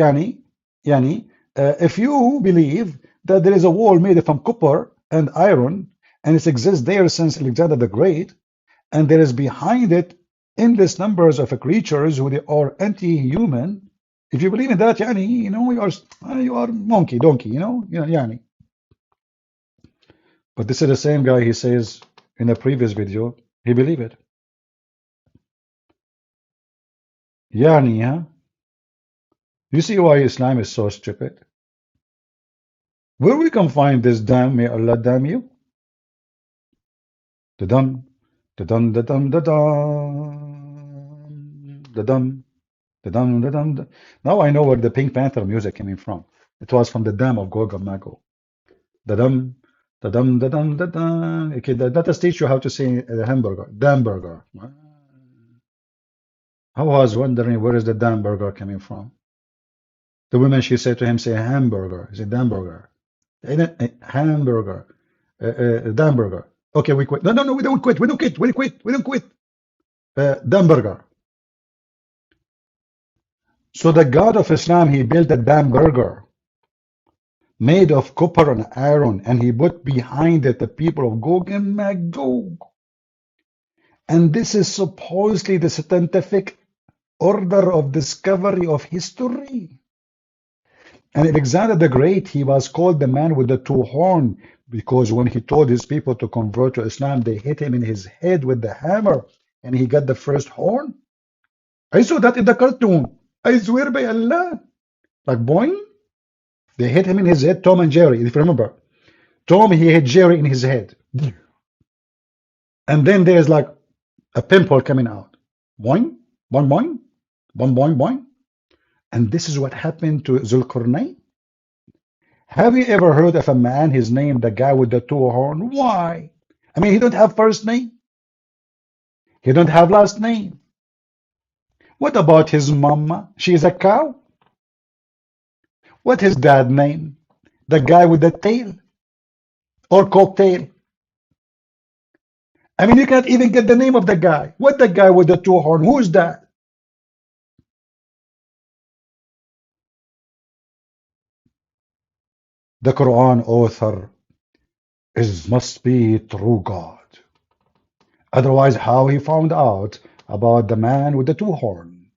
if you believe that there is a wall made from copper and iron, and it exists there since Alexander the Great, and there is behind it endless numbers of creatures who they are anti-human. If you believe in that, yani, you know, you are monkey, donkey, you know, yani. But this is the same guy, he says in a previous video, he believe it. Yani, huh? You see why Islam is so stupid? Where we can find this damn, may Allah damn you? The dum, the dum, the dum, the dum, the dum, the dum, the dum. Now I know where the Pink Panther music came from. It was from the dam of Gog and Magog. The dum, the dum, the dum, the dum. Okay, that does teach you how to say hamburger, damburger. I was wondering where is the damburger coming from. The woman, she said to him, say hamburger. He said damburger. Hamburger. Damburger. Okay, we quit. No, we don't quit. We don't quit. We quit. We don't quit. Damburger. So the God of Islam, he built a damburger made of copper and iron, and he put behind it the people of Gog and Magog. And this is supposedly the scientific order of discovery of history. And Alexander the Great, he was called the man with the two horns, because when he told his people to convert to Islam, they hit him in his head with the hammer, and he got the first horn. I saw that in the cartoon. I swear by Allah. Like boing. They hit him in his head, Tom and Jerry, if you remember. Tom, he hit Jerry in his head. And then there's like a pimple coming out. Boing, boing, boing, boing, boing, boing. And this is what happened to Zulkarnain. Have you ever heard of a man, his name, the guy with the two horns? Why? I mean, he don't have first name. He don't have last name. What about his mama? She is a cow. What his dad name? The guy with the tail or cocktail. I mean, you can't even get the name of the guy. What the guy with the two horns? Who's that? The Quran author must be true God. Otherwise, how he found out about the man with the two horns?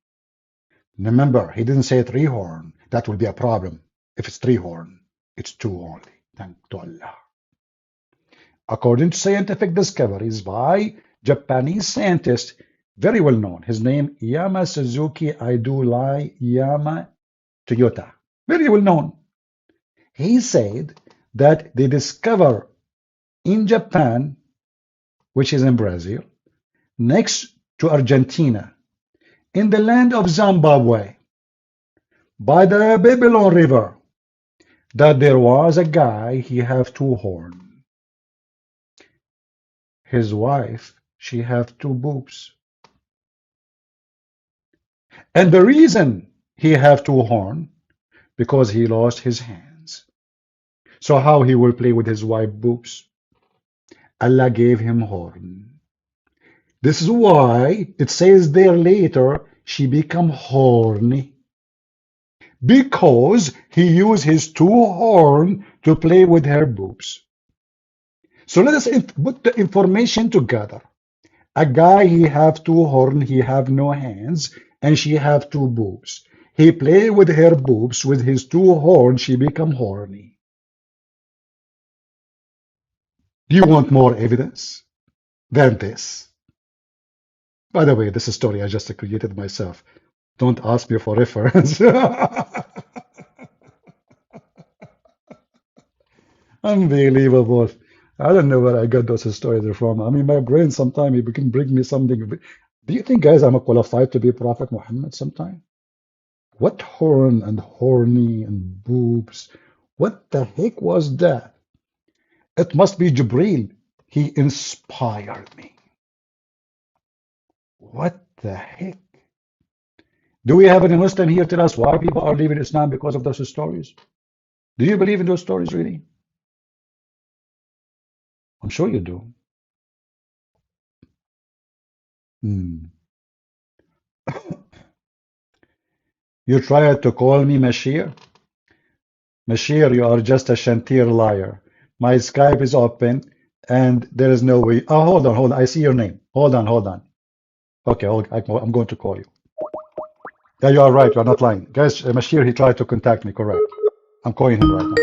Remember, he didn't say three horns. That will be a problem. If it's three horns, it's two only. Thank to Allah. According to scientific discoveries by Japanese scientist, very well known, his name Yama Suzuki Idulai Yama Toyota, very well known. He said that they discover in Japan, which is in Brazil, next to Argentina, in the land of Zimbabwe, by the Babylon River, that there was a guy, he have two horns. His wife, she have two boobs. And the reason he have two horns, because he lost his hands. So how he will play with his wife boobs? Allah gave him horn. This is why it says there later, she become horny. Because he used his two horns to play with her boobs. So let us put the information together. A guy, he have two horns, he have no hands, and she have two boobs. He play with her boobs, with his two horns, she become horny. Do you want more evidence than this? By the way, this is a story I just created myself. Don't ask me for reference. Unbelievable. I don't know where I got those stories from. I mean, my brain sometimes it can bring me something. Do you think, guys, I'm qualified to be Prophet Muhammad sometime? What horn and horny and boobs? What the heck was that? It must be Jibreel. He inspired me. What the heck? Do we have any Muslim here tell us why people are leaving Islam because of those stories? Do you believe in those stories really? I'm sure you do. You tried to call me Mashir? Mashir, you are just a Shantir liar. My Skype is open and there is no way. Oh, hold on. I see your name. Hold on, hold on. Okay, I'm going to call you. Yeah, you are right. You are not lying. Guys, Mashir, he tried to contact me, correct. I'm calling him right now.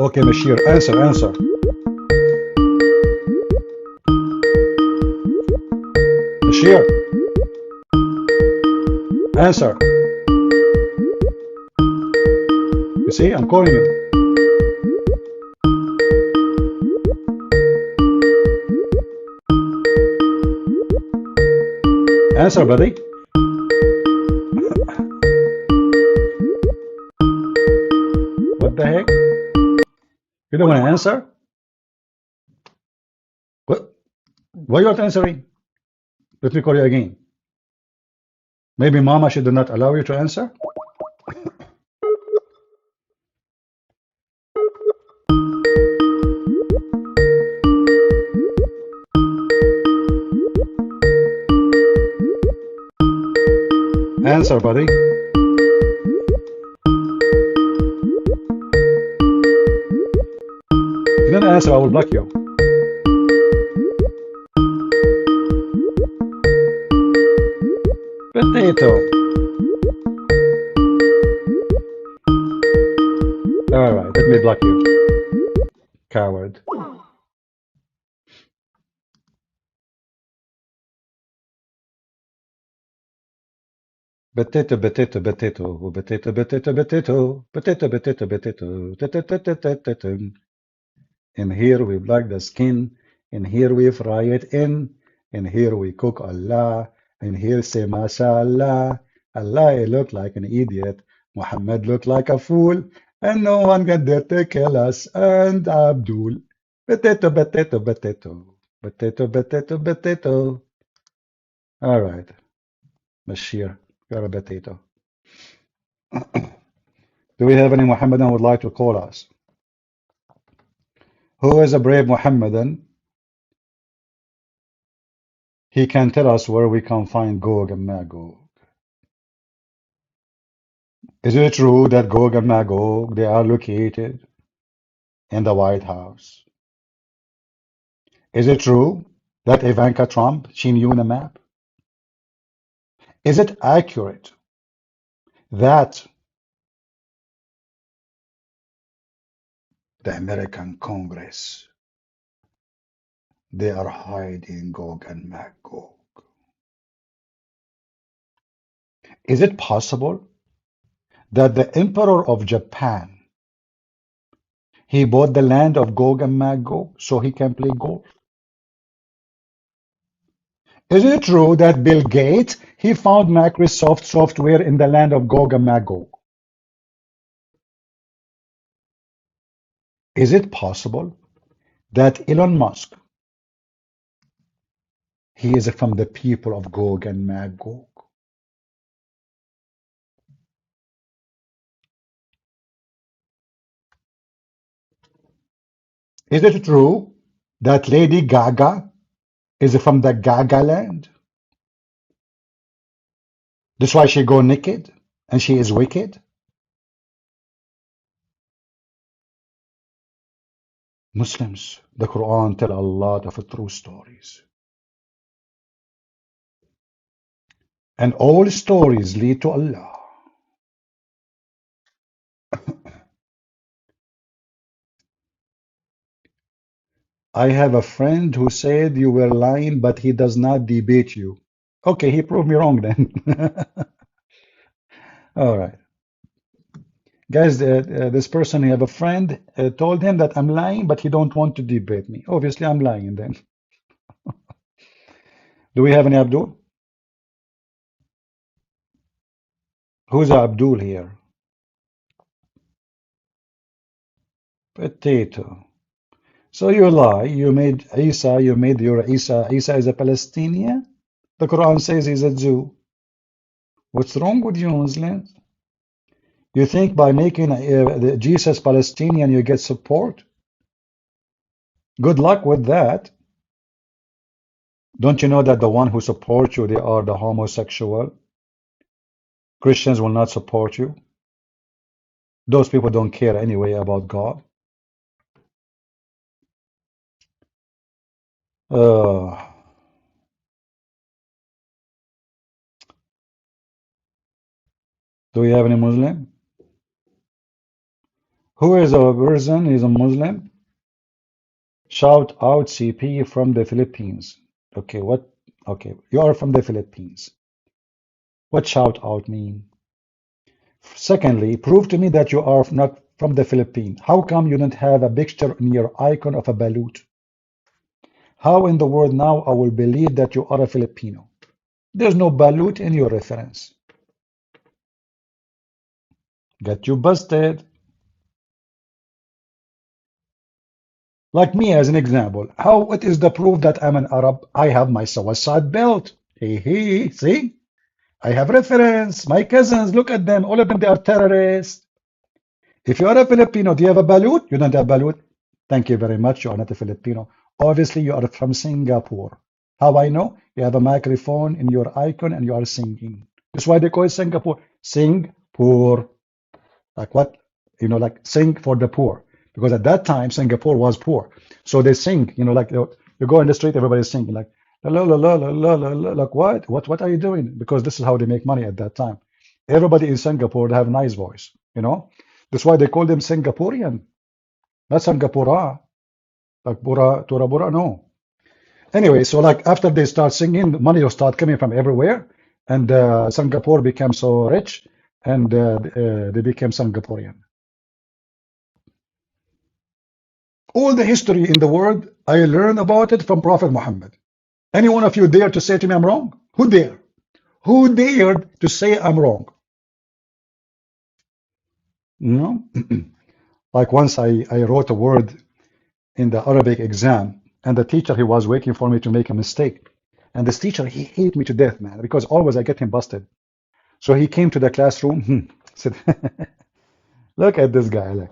Okay, Mashir, answer. Bashir, answer. You see, I'm calling you. Answer, buddy. What the heck? You don't want to answer? What? Why are you not answering? Let me call you again. Maybe Mama should not allow you to answer? Answer, buddy. If you don't answer, I will block you. Potato. Alright, let me block you. Coward. Potato, potato, potato, potato, potato, potato, potato, potato, potato. And here we black the skin, and here we fry it in, and here we cook Allah, and here say mashallah. Allah look like an idiot, Muhammad look like a fool, and no one can dare to kill us, and Abdul. Potato, potato, potato, potato, potato, potato. All right, Bashir, you're a potato. Do we have any Muhammadan who would like to call us? Who is a brave Muhammadan? He can tell us where we can find Gog and Magog. Is it true that Gog and Magog, they are located in the White House? Is it true that Ivanka Trump, she knew the map? Is it accurate that the American Congress, they are hiding Gog and Magog? Is it possible that the Emperor of Japan, he bought the land of Gog and Magog so he can play golf? Is it true that Bill Gates, he found Microsoft software in the land of Gog and Magog? Is it possible that Elon Musk, he is from the people of Gog and Magog? Is it true that Lady Gaga is from the Gaga land? That's why she go naked and she is wicked? Muslims, the Quran tell a lot of true stories. And all stories lead to Allah. I have a friend who said you were lying, but he does not debate you. Okay, he proved me wrong then. All right. Guys, this person, he have a friend, told him that I'm lying, but he don't want to debate me. Obviously, I'm lying then. Do we have any Abdul? Who's Abdul here? Potato. So you lie, you made Isa, you made your Isa is a Palestinian? The Quran says he's a Jew. What's wrong with you, Muslims? You think by making Jesus Palestinian you get support? Good luck with that. Don't you know that the one who supports you, they are the homosexual? Christians will not support you. Those people don't care anyway about God. Uh, do we have any Muslim? Who is a person? Is a Muslim? Shout out CP from the Philippines. Okay, what? Okay, you are from the Philippines. What shout out mean? Secondly, prove to me that you are not from the Philippines. How come you don't have a picture in your icon of a balut? How in the world now I will believe that you are a Filipino? There's no balut in your reference. Got you busted. Like me as an example. What is the proof that I'm an Arab? I have my suicide belt. Hey, see? I have reference. My cousins, look at them. All of them, they are terrorists. If you are a Filipino, do you have a balut? You don't have a balut. Thank you very much. You are not a Filipino. Obviously, you are from Singapore. How I know? You have a microphone in your icon and you are singing. That's why they call it Singapore. Sing poor. Like what? You know, like sing for the poor. Because at that time, Singapore was poor. So they sing, you know, like you go in the street, everybody's singing like, la, la, la, la, la, la, la, like what? What are you doing? Because this is how they make money at that time. Everybody in Singapore, they have a nice voice, you know. That's why they call them Singaporean. Not Singapura. Like Bura, Tora Bura, no. Anyway, so like after they start singing, the money will start coming from everywhere. And Singapore became so rich and they became Singaporean. All the history in the world, I learned about it from Prophet Muhammad. Any one of you dare to say to me I'm wrong? Who dare? Who dared to say I'm wrong? No? Like once I wrote a word in the Arabic exam, and the teacher, he was waiting for me to make a mistake. And this teacher, he hated me to death, man, because always I get him busted. So he came to the classroom, said, look at this guy, look.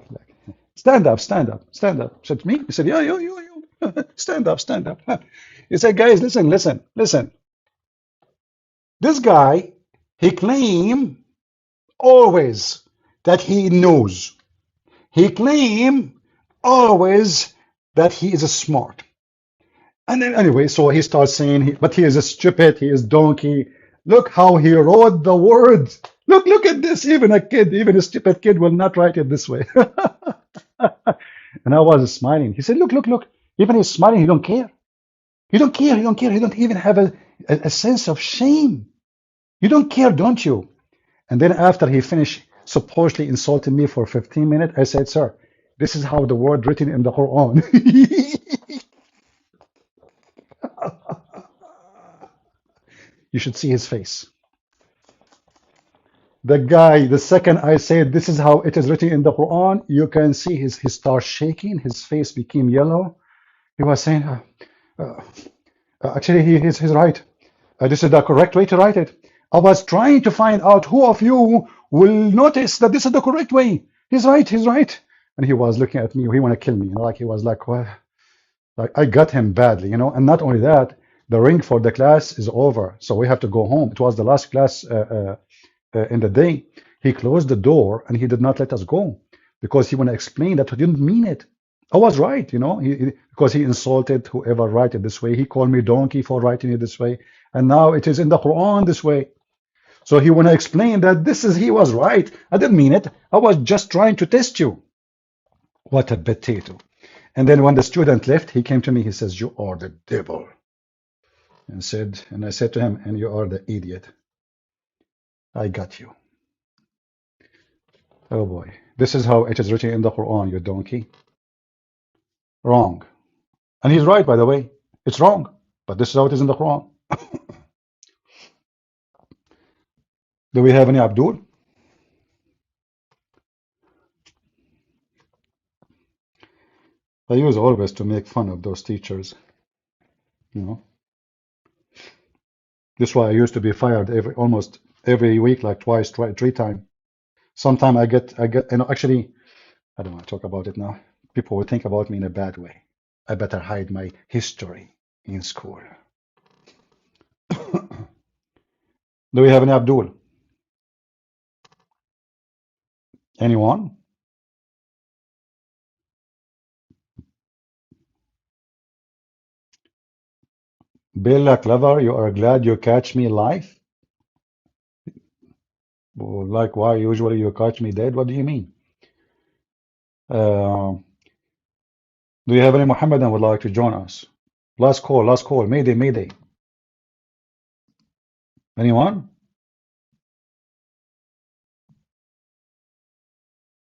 Stand up, stand up, stand up. Said to me, he said, yeah, you, stand up, stand up. He said, guys, listen. This guy, he claimed always that he knows. He claimed always that he is smart. And then anyway, so he starts saying, but he is a stupid, he is donkey. Look how he wrote the words. Look at this. Even a stupid kid will not write it this way. And I was smiling. He said, look. Even he's smiling, he don't care. He don't even have a sense of shame. You don't care, don't you? And then after he finished supposedly insulting me for 15 minutes, I said, sir, this is how the word written in the Quran. You should see his face. The guy, the second I said, this is how it is written in the Quran, you can see he starts shaking, his face became yellow. He was saying, actually, he's right. This is the correct way to write it. I was trying to find out who of you will notice that this is the correct way. He's right. And he was looking at me, he want to kill me, you know, like he was like, well, like I got him badly, you know. And not only that, the ring for the class is over, so we have to go home. It was the last class in the day. He closed the door and he did not let us go because he want to explain that he didn't mean it. I was right, you know, because he insulted whoever write it this way. He called me donkey for writing it this way, and now it is in the Quran this way. So he want to explain that he was right. I didn't mean it. I was just trying to test you. What a potato. And then when the student left, he came to me. He says, "You are the devil," and I said to him, "And you are the idiot. I got you." Oh boy, this is how it is written in the Quran, you donkey. Wrong. And he's right, by the way. It's wrong, but this is how it is in the Quran. Do we have any Abdul? I use always to make fun of those teachers, you know. This is why I used to be fired almost every week, like twice, three times. Sometimes I get, you know, actually, I don't want to talk about it now. People will think about me in a bad way. I better hide my history in school. Do we have any Abdul? Anyone? Bella Clever, you are glad you catch me live? Like, why usually you catch me dead? What do you mean? Do you have any Mohammedan would like to join us? Last call, Mayday, Mayday. Anyone?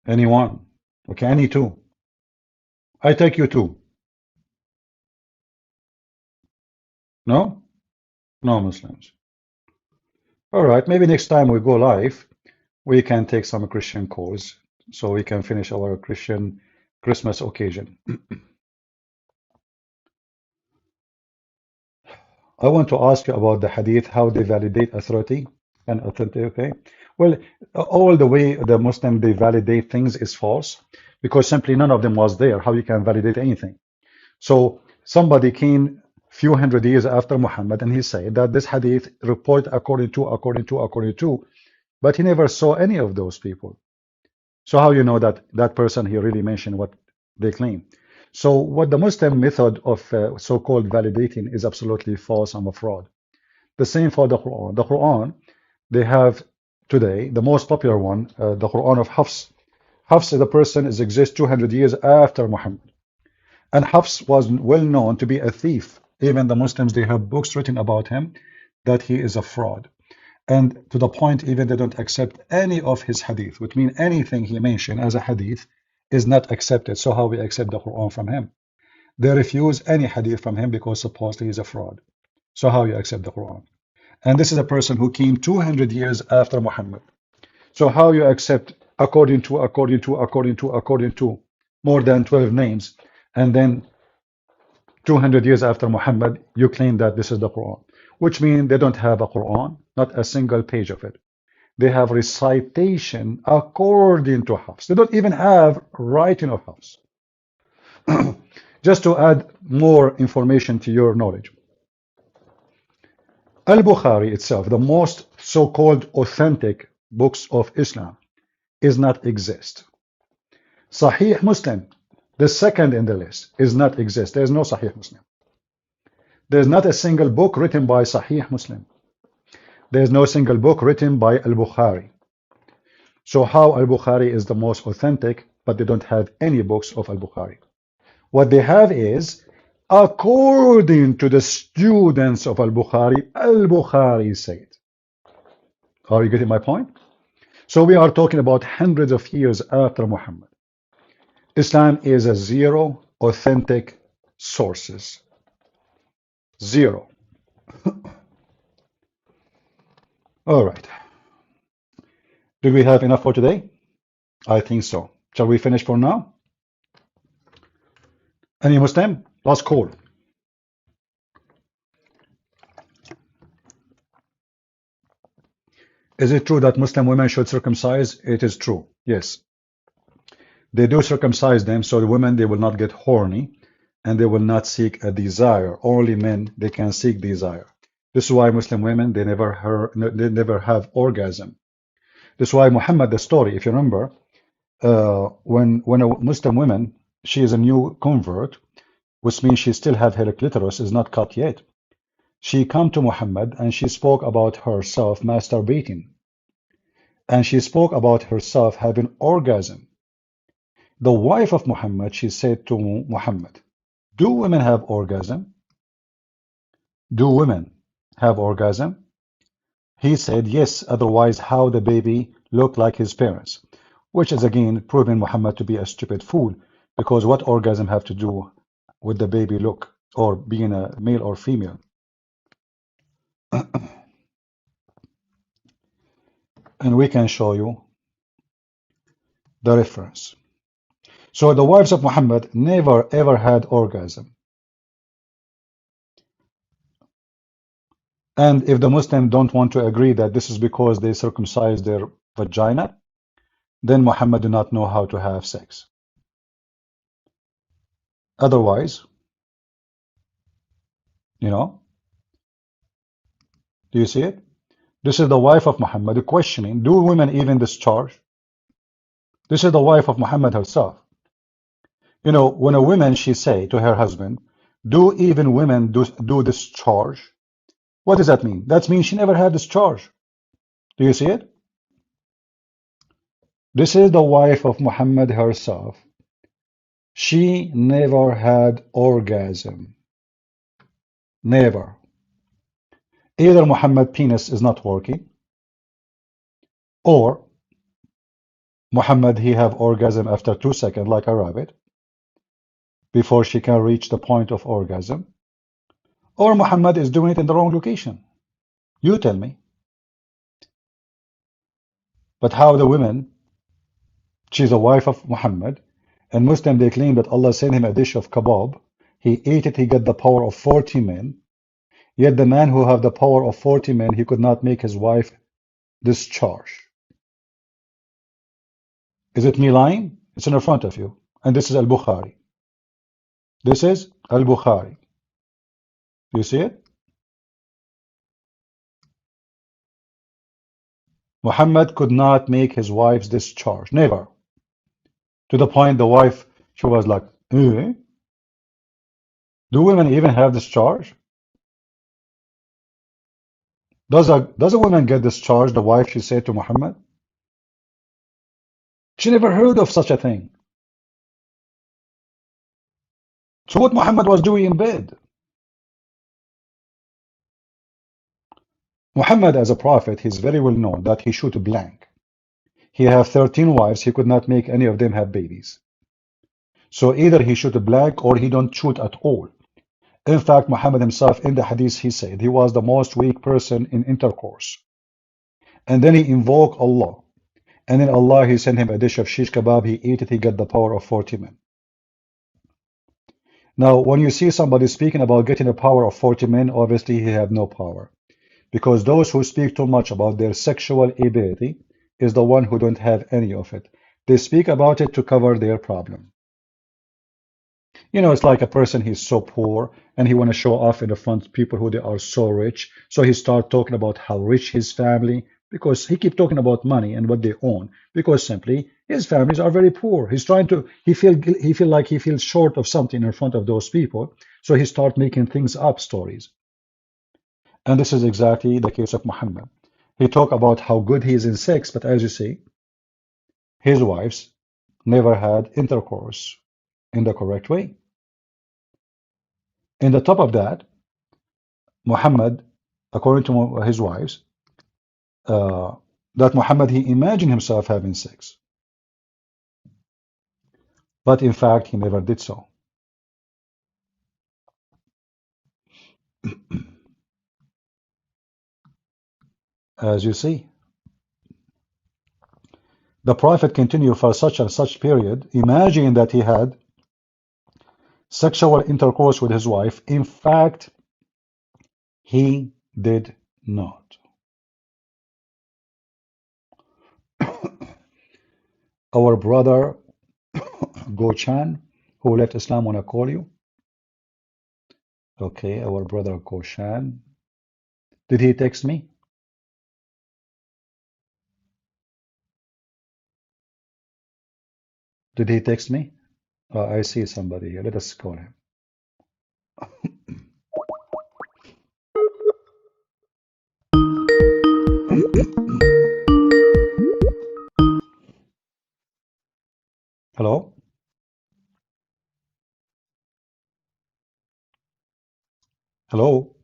Anyone? Okay, any two. I take you two. No? No Muslims. All right, maybe next time we go live, we can take some Christian calls so we can finish our Christian Christmas occasion. I want to ask you about the hadith, how they validate authority and authentic. Okay. Well, all the way the Muslim they validate things is false because simply none of them was there. How you can validate anything? So somebody came few hundred years after Muhammad and he said that this hadith report according to, but he never saw any of those people. So how you know that that person he really mentioned what they claim? So what the Muslim method of so-called validating is absolutely false and a fraud. The same for the Quran. The Quran, they have today the most popular one, the Quran of Hafs. Hafs is the person is exists 200 years after Muhammad. And Hafs was well known to be a thief. Even the Muslims, they have books written about him that he is a fraud. And to the point even they don't accept any of his hadith, which means anything he mentioned as a hadith is not accepted. So how we accept the Quran from him? They refuse any hadith from him because supposedly he's a fraud. So how you accept the Quran? And this is a person who came 200 years after Muhammad. So how you accept according to more than 12 names, and then 200 years after Muhammad, you claim that this is the Quran, which means they don't have a Quran, not a single page of it. They have recitation according to Hafs. They don't even have writing of Hafs. Just to add more information to your knowledge. Al-Bukhari itself, the most so-called authentic books of Islam, is not exist. Sahih Muslim, the second in the list, is not exist. There is no Sahih Muslim. There is not a single book written by Sahih Muslim. There is no single book written by Al-Bukhari. So how Al-Bukhari is the most authentic, but they don't have any books of Al-Bukhari? What they have is, according to the students of Al-Bukhari, Al-Bukhari said. Are you getting my point? So we are talking about hundreds of years after Muhammad. Islam is a zero authentic sources. Zero. All right. Do we have enough for today? I think so. Shall we finish for now? Any Muslim? Last call. Is it true that Muslim women should circumcise? It is true. Yes. They do circumcise them so the women they will not get horny and they will not seek a desire. Only men they can seek desire. This is why Muslim women they never have orgasm. This is why Muhammad the story, if you remember, when a Muslim woman she is a new convert, which means she still have her clitoris is not cut yet. She come to Muhammad and she spoke about herself masturbating, and she spoke about herself having orgasm. The wife of Muhammad, she said to Muhammad, do women have orgasm? Do women have orgasm? He said yes, otherwise how the baby looked like his parents, which is again proving Muhammad to be a stupid fool, because what orgasm have to do with the baby look or being a male or female? And we can show you the reference. So the wives of Muhammad never ever had orgasm. And if the Muslims don't want to agree that this is because they circumcised their vagina, then Muhammad do not know how to have sex. Otherwise, you know, do you see it? This is the wife of Muhammad questioning, do women even discharge? This is the wife of Muhammad herself. You know, when a woman, she say to her husband, Do even women do discharge? What does that mean? That means she never had discharge. Do you see it? This is the wife of Muhammad herself. She never had orgasm. Never. Either Muhammad penis is not working, or Muhammad he have orgasm after 2 seconds like a rabbit before she can reach the point of orgasm, or Muhammad is doing it in the wrong location. You tell me. But how the women, she's a wife of Muhammad, and Muslim they claim that Allah sent him a dish of kebab. He ate it, he got the power of 40 men. Yet the man who have the power of 40 men, he could not make his wife discharge. Is it me lying? It's in front of you. And this is Al-Bukhari. This is Al-Bukhari. Do you see it? Muhammad could not make his wife's discharge. Never. To the point the wife, she was like, eh? Do women even have discharge? Does a woman get discharged, the wife, she said to Muhammad? She never heard of such a thing. So what Muhammad was doing in bed? Muhammad as a prophet, he's very well known that he shoot blank. He have 13 wives, he could not make any of them have babies. So either he shoot blank or he don't shoot at all. In fact, Muhammad himself in the hadith, he said he was the most weak person in intercourse. And then he invoked Allah. And then Allah, he sent him a dish of shish kebab, he ate it, he got the power of 40 men. Now, when you see somebody speaking about getting the power of 40 men, obviously he have no power. Because those who speak too much about their sexual ability is the one who don't have any of it. They speak about it to cover their problem. You know, it's like a person, he's so poor and he want to show off in the front people who they are so rich. So he start talking about how rich his family, because he keep talking about money and what they own, because simply his families are very poor. He's trying to, he feel like he feels short of something in front of those people. So he start making things up, stories. And this is exactly the case of Muhammad. He talk about how good he is in sex, but as you see, his wives never had intercourse in the correct way. In the top of that, Muhammad, according to his wives, that Muhammad, he imagined himself having sex. But in fact, he never did so. As you see, the Prophet continued for such and such period, imagining that he had sexual intercourse with his wife. In fact, he did not. Our brother Gochan, who left Islam, wanna call you? Okay, our brother Goshan. Did he text me? Did he text me? I see somebody here. Let us call him. Hello? Hello?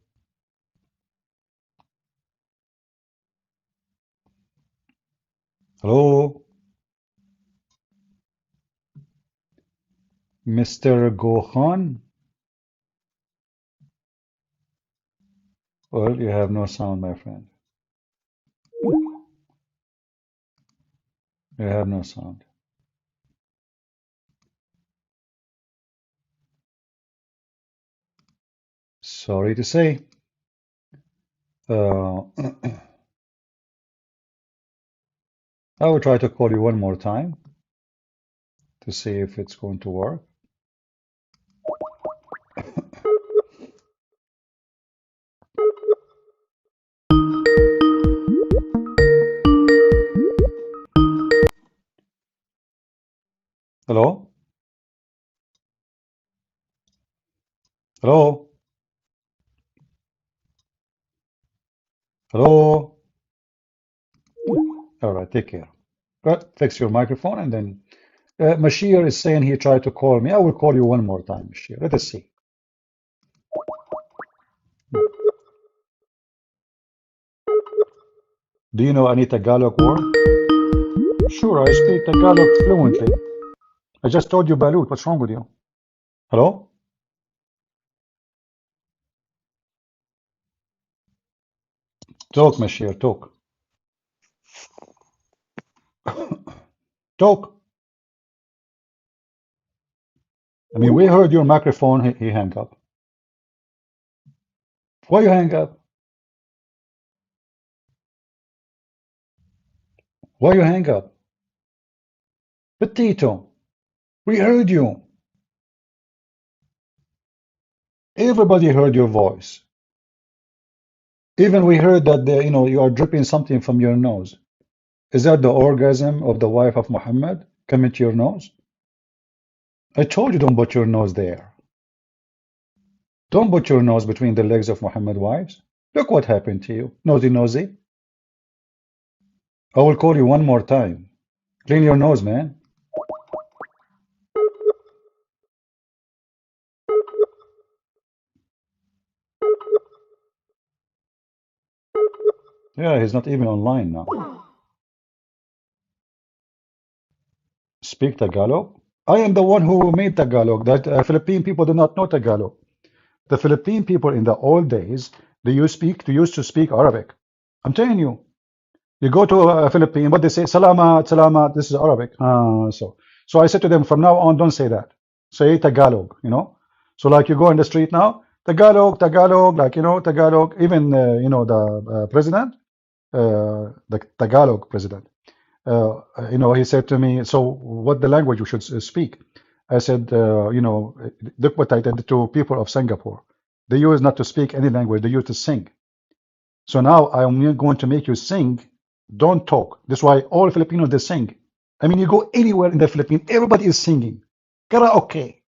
Hello? Mr. Gohan? Well, you have no sound, my friend. You have no sound. Sorry to say. I will try to call you one more time to see if it's going to work. Hello? Hello? Hello? All right, take care. But fix your microphone and then Mashir is saying he tried to call me. I will call you one more time, Mashir. Let us see. Do you know any Tagalog word? Sure, I speak Tagalog fluently. I just told you Balut. What's wrong with you? Hello? Talk, Mashir, talk. Talk. I mean, we heard your microphone. He hung up. Why you hang up? Why you hang up? Potato. We heard you. Everybody heard your voice. Even we heard that you are dripping something from your nose. Is that the orgasm of the wife of Muhammad coming to your nose? I told you don't put your nose there. Don't put your nose between the legs of Muhammad's wives. Look what happened to you. Nosy, nosy. I will call you one more time. Clean your nose, man. Yeah, he's not even online now. Speak Tagalog? I am the one who made Tagalog. That Philippine people do not know Tagalog. The Philippine people in the old days, they used to speak Arabic. I'm telling you. You go to a Philippine, what they say, salamat, salamat, this is Arabic. So I said to them, from now on, don't say that. Say Tagalog, So like you go in the street now, Tagalog, Tagalog, Tagalog, even, the president, the Tagalog president, he said to me, so what the language we should speak? I said, look what I did to people of Singapore. They used not to speak any language, they used to sing. So now I'm going to make you sing, don't talk. That's why all Filipinos, they sing. I mean, you go anywhere in the Philippines, everybody is singing. Karaoke,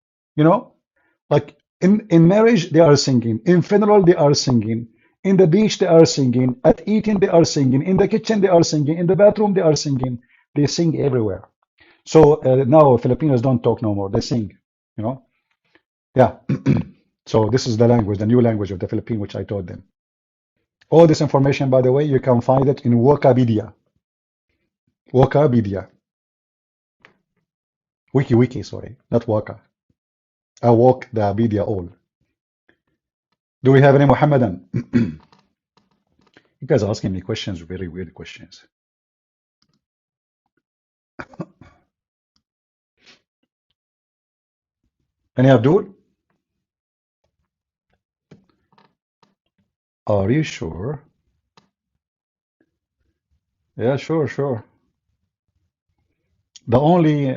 like in marriage, they are singing. In funeral, they are singing. In the beach, they are singing. At eating, they are singing. In the kitchen, they are singing. In the bathroom, they are singing. They sing everywhere. So now Filipinos don't talk no more. They sing, Yeah. So this is the language, the new language of the Philippines, which I taught them. All this information, by the way, you can find it in Wikipedia. Wikipedia. Wiki, sorry, not Waka. I walk the media all. Do we have any Muhammadan? You guys are asking me questions, very weird questions. Any Abdul? Are you sure? Yeah, sure. The only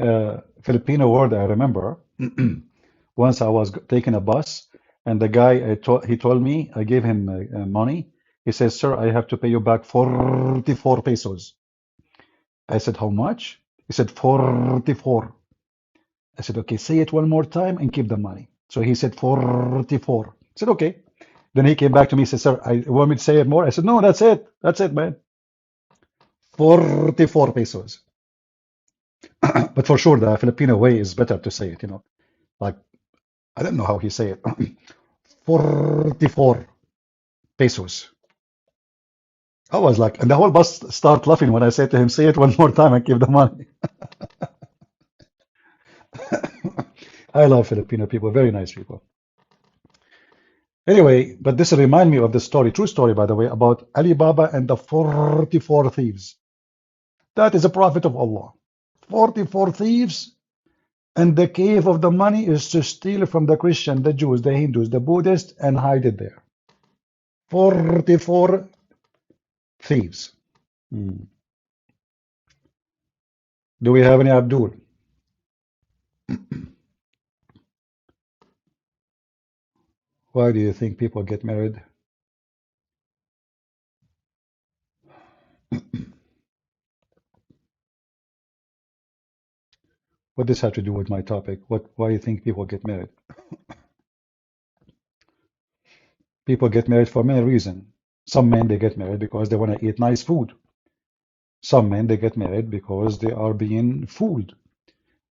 Filipino word I remember, once I was taking a bus, and the guy, he told me, I gave him money. He says, sir, I have to pay you back 44 pesos. I said, how much? He said, 44. I said, okay, say it one more time and keep the money. So he said 44. I said, okay. Then he came back to me and said, sir, I want me to say it more? I said, no, that's it. That's it, man. 44 pesos. But for sure, the Filipino way is better to say it, Like, I don't know how he say it. 44 pesos. I was like, and the whole bus start laughing when I said to him, say it one more time and keep the money. I love Filipino people, very nice people. Anyway, but this remind me of the story, true story, by the way, about Ali Baba and the 44 thieves. That is a prophet of Allah. 44 thieves, and the cave of the money is to steal from the Christian, the Jews, the Hindus, the Buddhists, and hide it there. 44 thieves. Do we have any Abdul? Why do you think people get married? What does this have to do with my topic? Why do you think people get married? People get married for many reasons. Some men, they get married because they want to eat nice food. Some men, they get married because they are being fooled.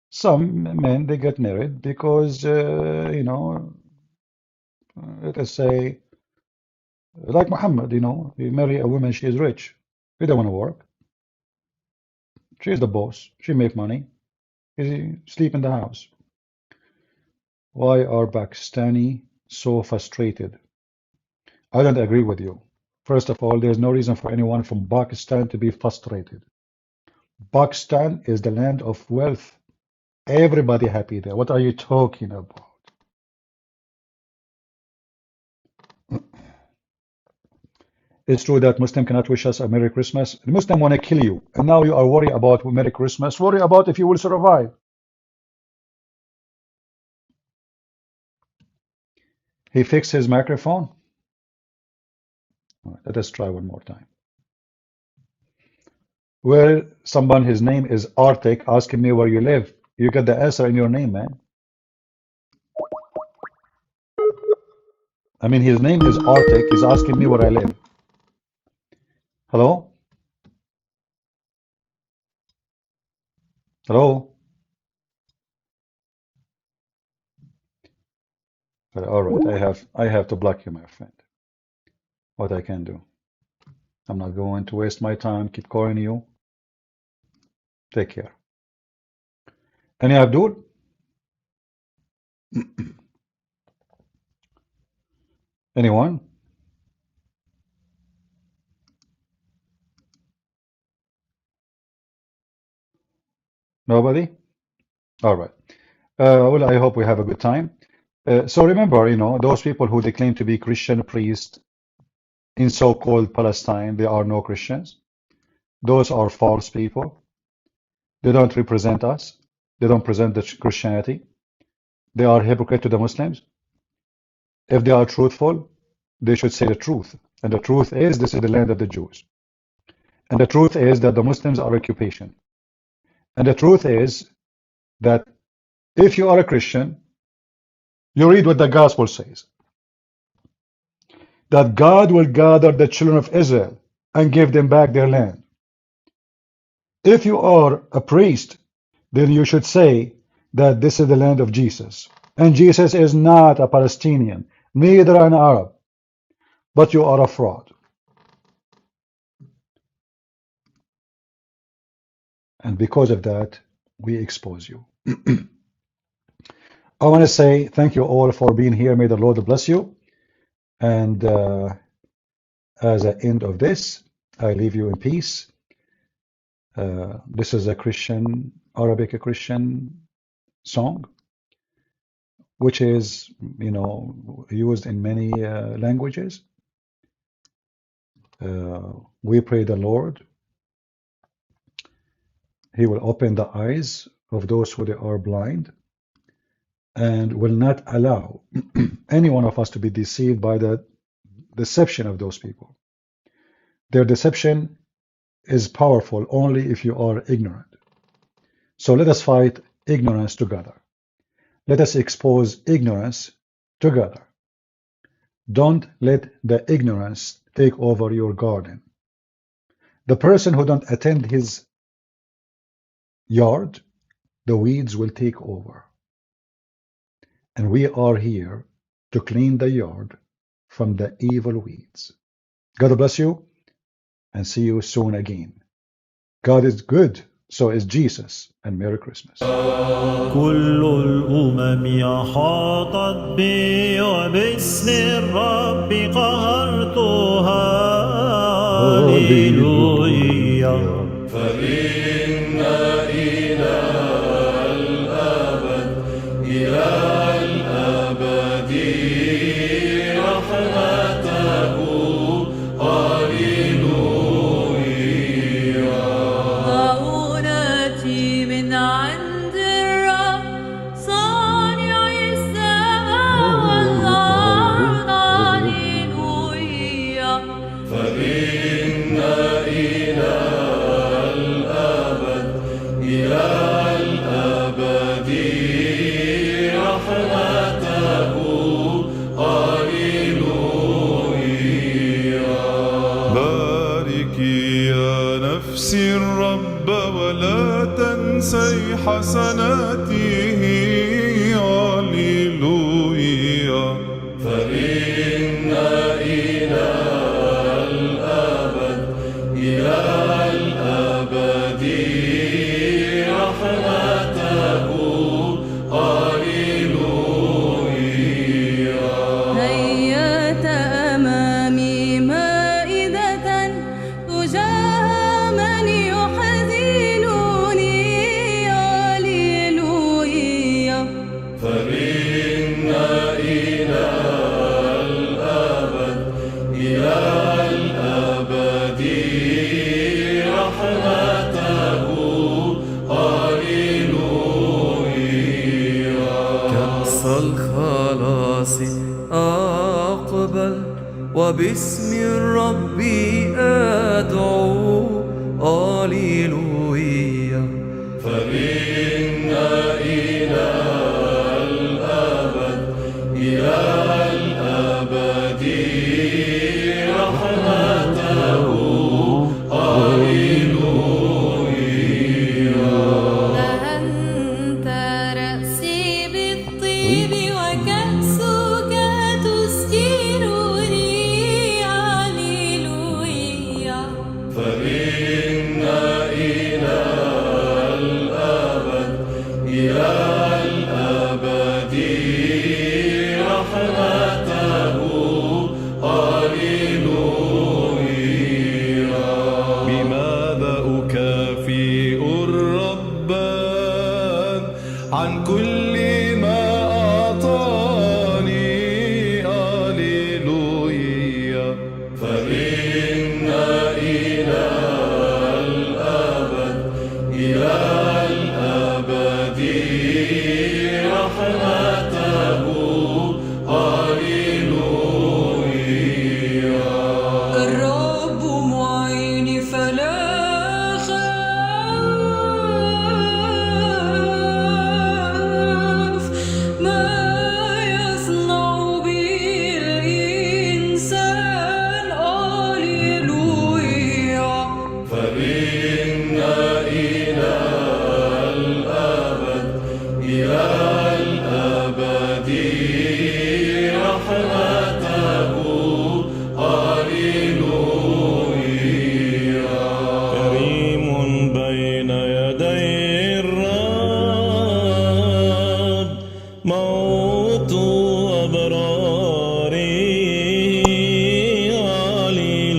Some men, they get married because, you know, let us say, like Muhammad, you know, he marry a woman, she is rich. He don't want to work. She is the boss. She make money. He sleep in the house. Why are Pakistani so frustrated? I don't agree with you. First of all, there's no reason for anyone from Pakistan to be frustrated. Pakistan is the land of wealth. Everybody happy there. What are you talking about? It's true that Muslim cannot wish us a Merry Christmas. The Muslim want to kill you. And now you are worried about Merry Christmas. Worry about if you will survive. He fixed his microphone. Let us try one more time. Well, someone, his name is Arctic, asking me where you live. You get the answer in your name, man. I mean, his name is Arctic. He's asking me where I live. Hello? Hello? All right, I have to block you, my friend. What I can do. I'm not going to waste my time, keep calling you. Take care. Any Abdul? Anyone? Nobody? All right. Well, I hope we have a good time. So remember, you know, those people who they claim to be Christian priests in so-called Palestine, they are no Christians. Those are false people. They don't represent us. They don't present the Christianity. They are hypocrite to the Muslims. If they are truthful, they should say the truth. And the truth is, this is the land of the Jews. And the truth is that the Muslims are occupation. And the truth is that if you are a Christian, you read what the gospel says. That God will gather the children of Israel and give them back their land. If you are a priest, then you should say that this is the land of Jesus. And Jesus is not a Palestinian, neither an Arab, but you are a fraud. And because of that, we expose you. I want to say thank you all for being here. May the Lord bless you. And as an end of this, I leave you in peace. This is a Christian, Arabic Christian song, which is, you know, used in many languages. We pray the Lord. He will open the eyes of those who they are blind and will not allow any one of us to be deceived by the deception of those people. Their deception is powerful only if you are ignorant. So let us fight ignorance together. Let us expose ignorance together. Don't let the ignorance take over your garden. The person who don't attend his yard, the weeds will take over. And we are here to clean the yard from the evil weeds. God bless you and see you soon again. God is good, so is Jesus, and Merry Christmas. كل الأمم أحاطت بي وباسم الرب قهرتها هللويا فإن إلى الأبد إلى الأبد رحمته هللويا معونتي من عند الرب صانع السماء والأرض هللويا فإن إلى الأبد نفسي الرب ولا تنسي حسناته. هللويا. فإن إلى الأبد إلى الأبد رحمته. هللويا. هيأت أمامي مائدة تجاه من يحزنني. هللويا. فإن إلى الأبد إلى الأبد رحمته. هللويا. كأس الخلاص أقبل وباسم الرب أدعو. هللويا. فإن إلى الأبد إلى الأبد رحمته. هللويا. دهنت رأسي بالطيب وكأسك تسكرني. هللويا. فإن إلى الأبد إلى الأبد رحمته. هللويا. بماذا أكافئ الرب عن كل ما أعطاني. هللويا. فإن إلى الأبد إلى الأبد رحمته. هللويا. الرب معيني فلا أخاف ما يصنع بي الإنسان. هللويا. فإن إلى الأبد إلى الأبد رحمته. هللويا. كريم بين يدي الرب موت أبراري.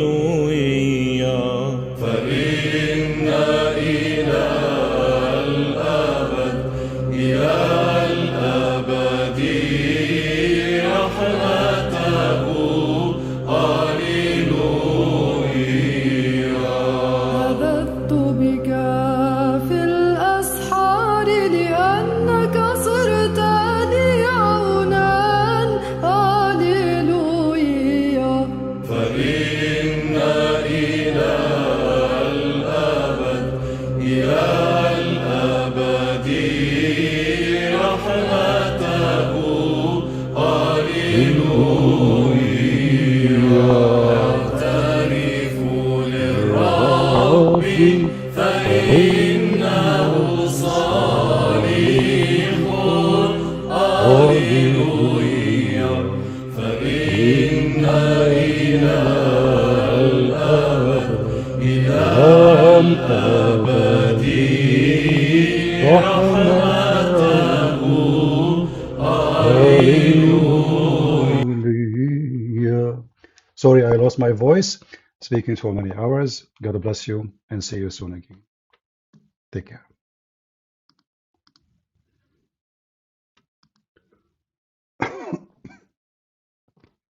هللويا. فإن إلى الأبد إلى الأبد رحمته. هللويا. نبذت بك في الأسحار لأنك صرت لي عونا. هللويا. فإن إلى الأبد إلى الأبد رحمته. هللويا. اعترف للرب فإنه صالح. هللويا. فإن إلى الأبد إلى الأبد رحمته. Hallelujah. Sorry, I lost my voice speaking for many hours. God bless you and see you soon again. Take care.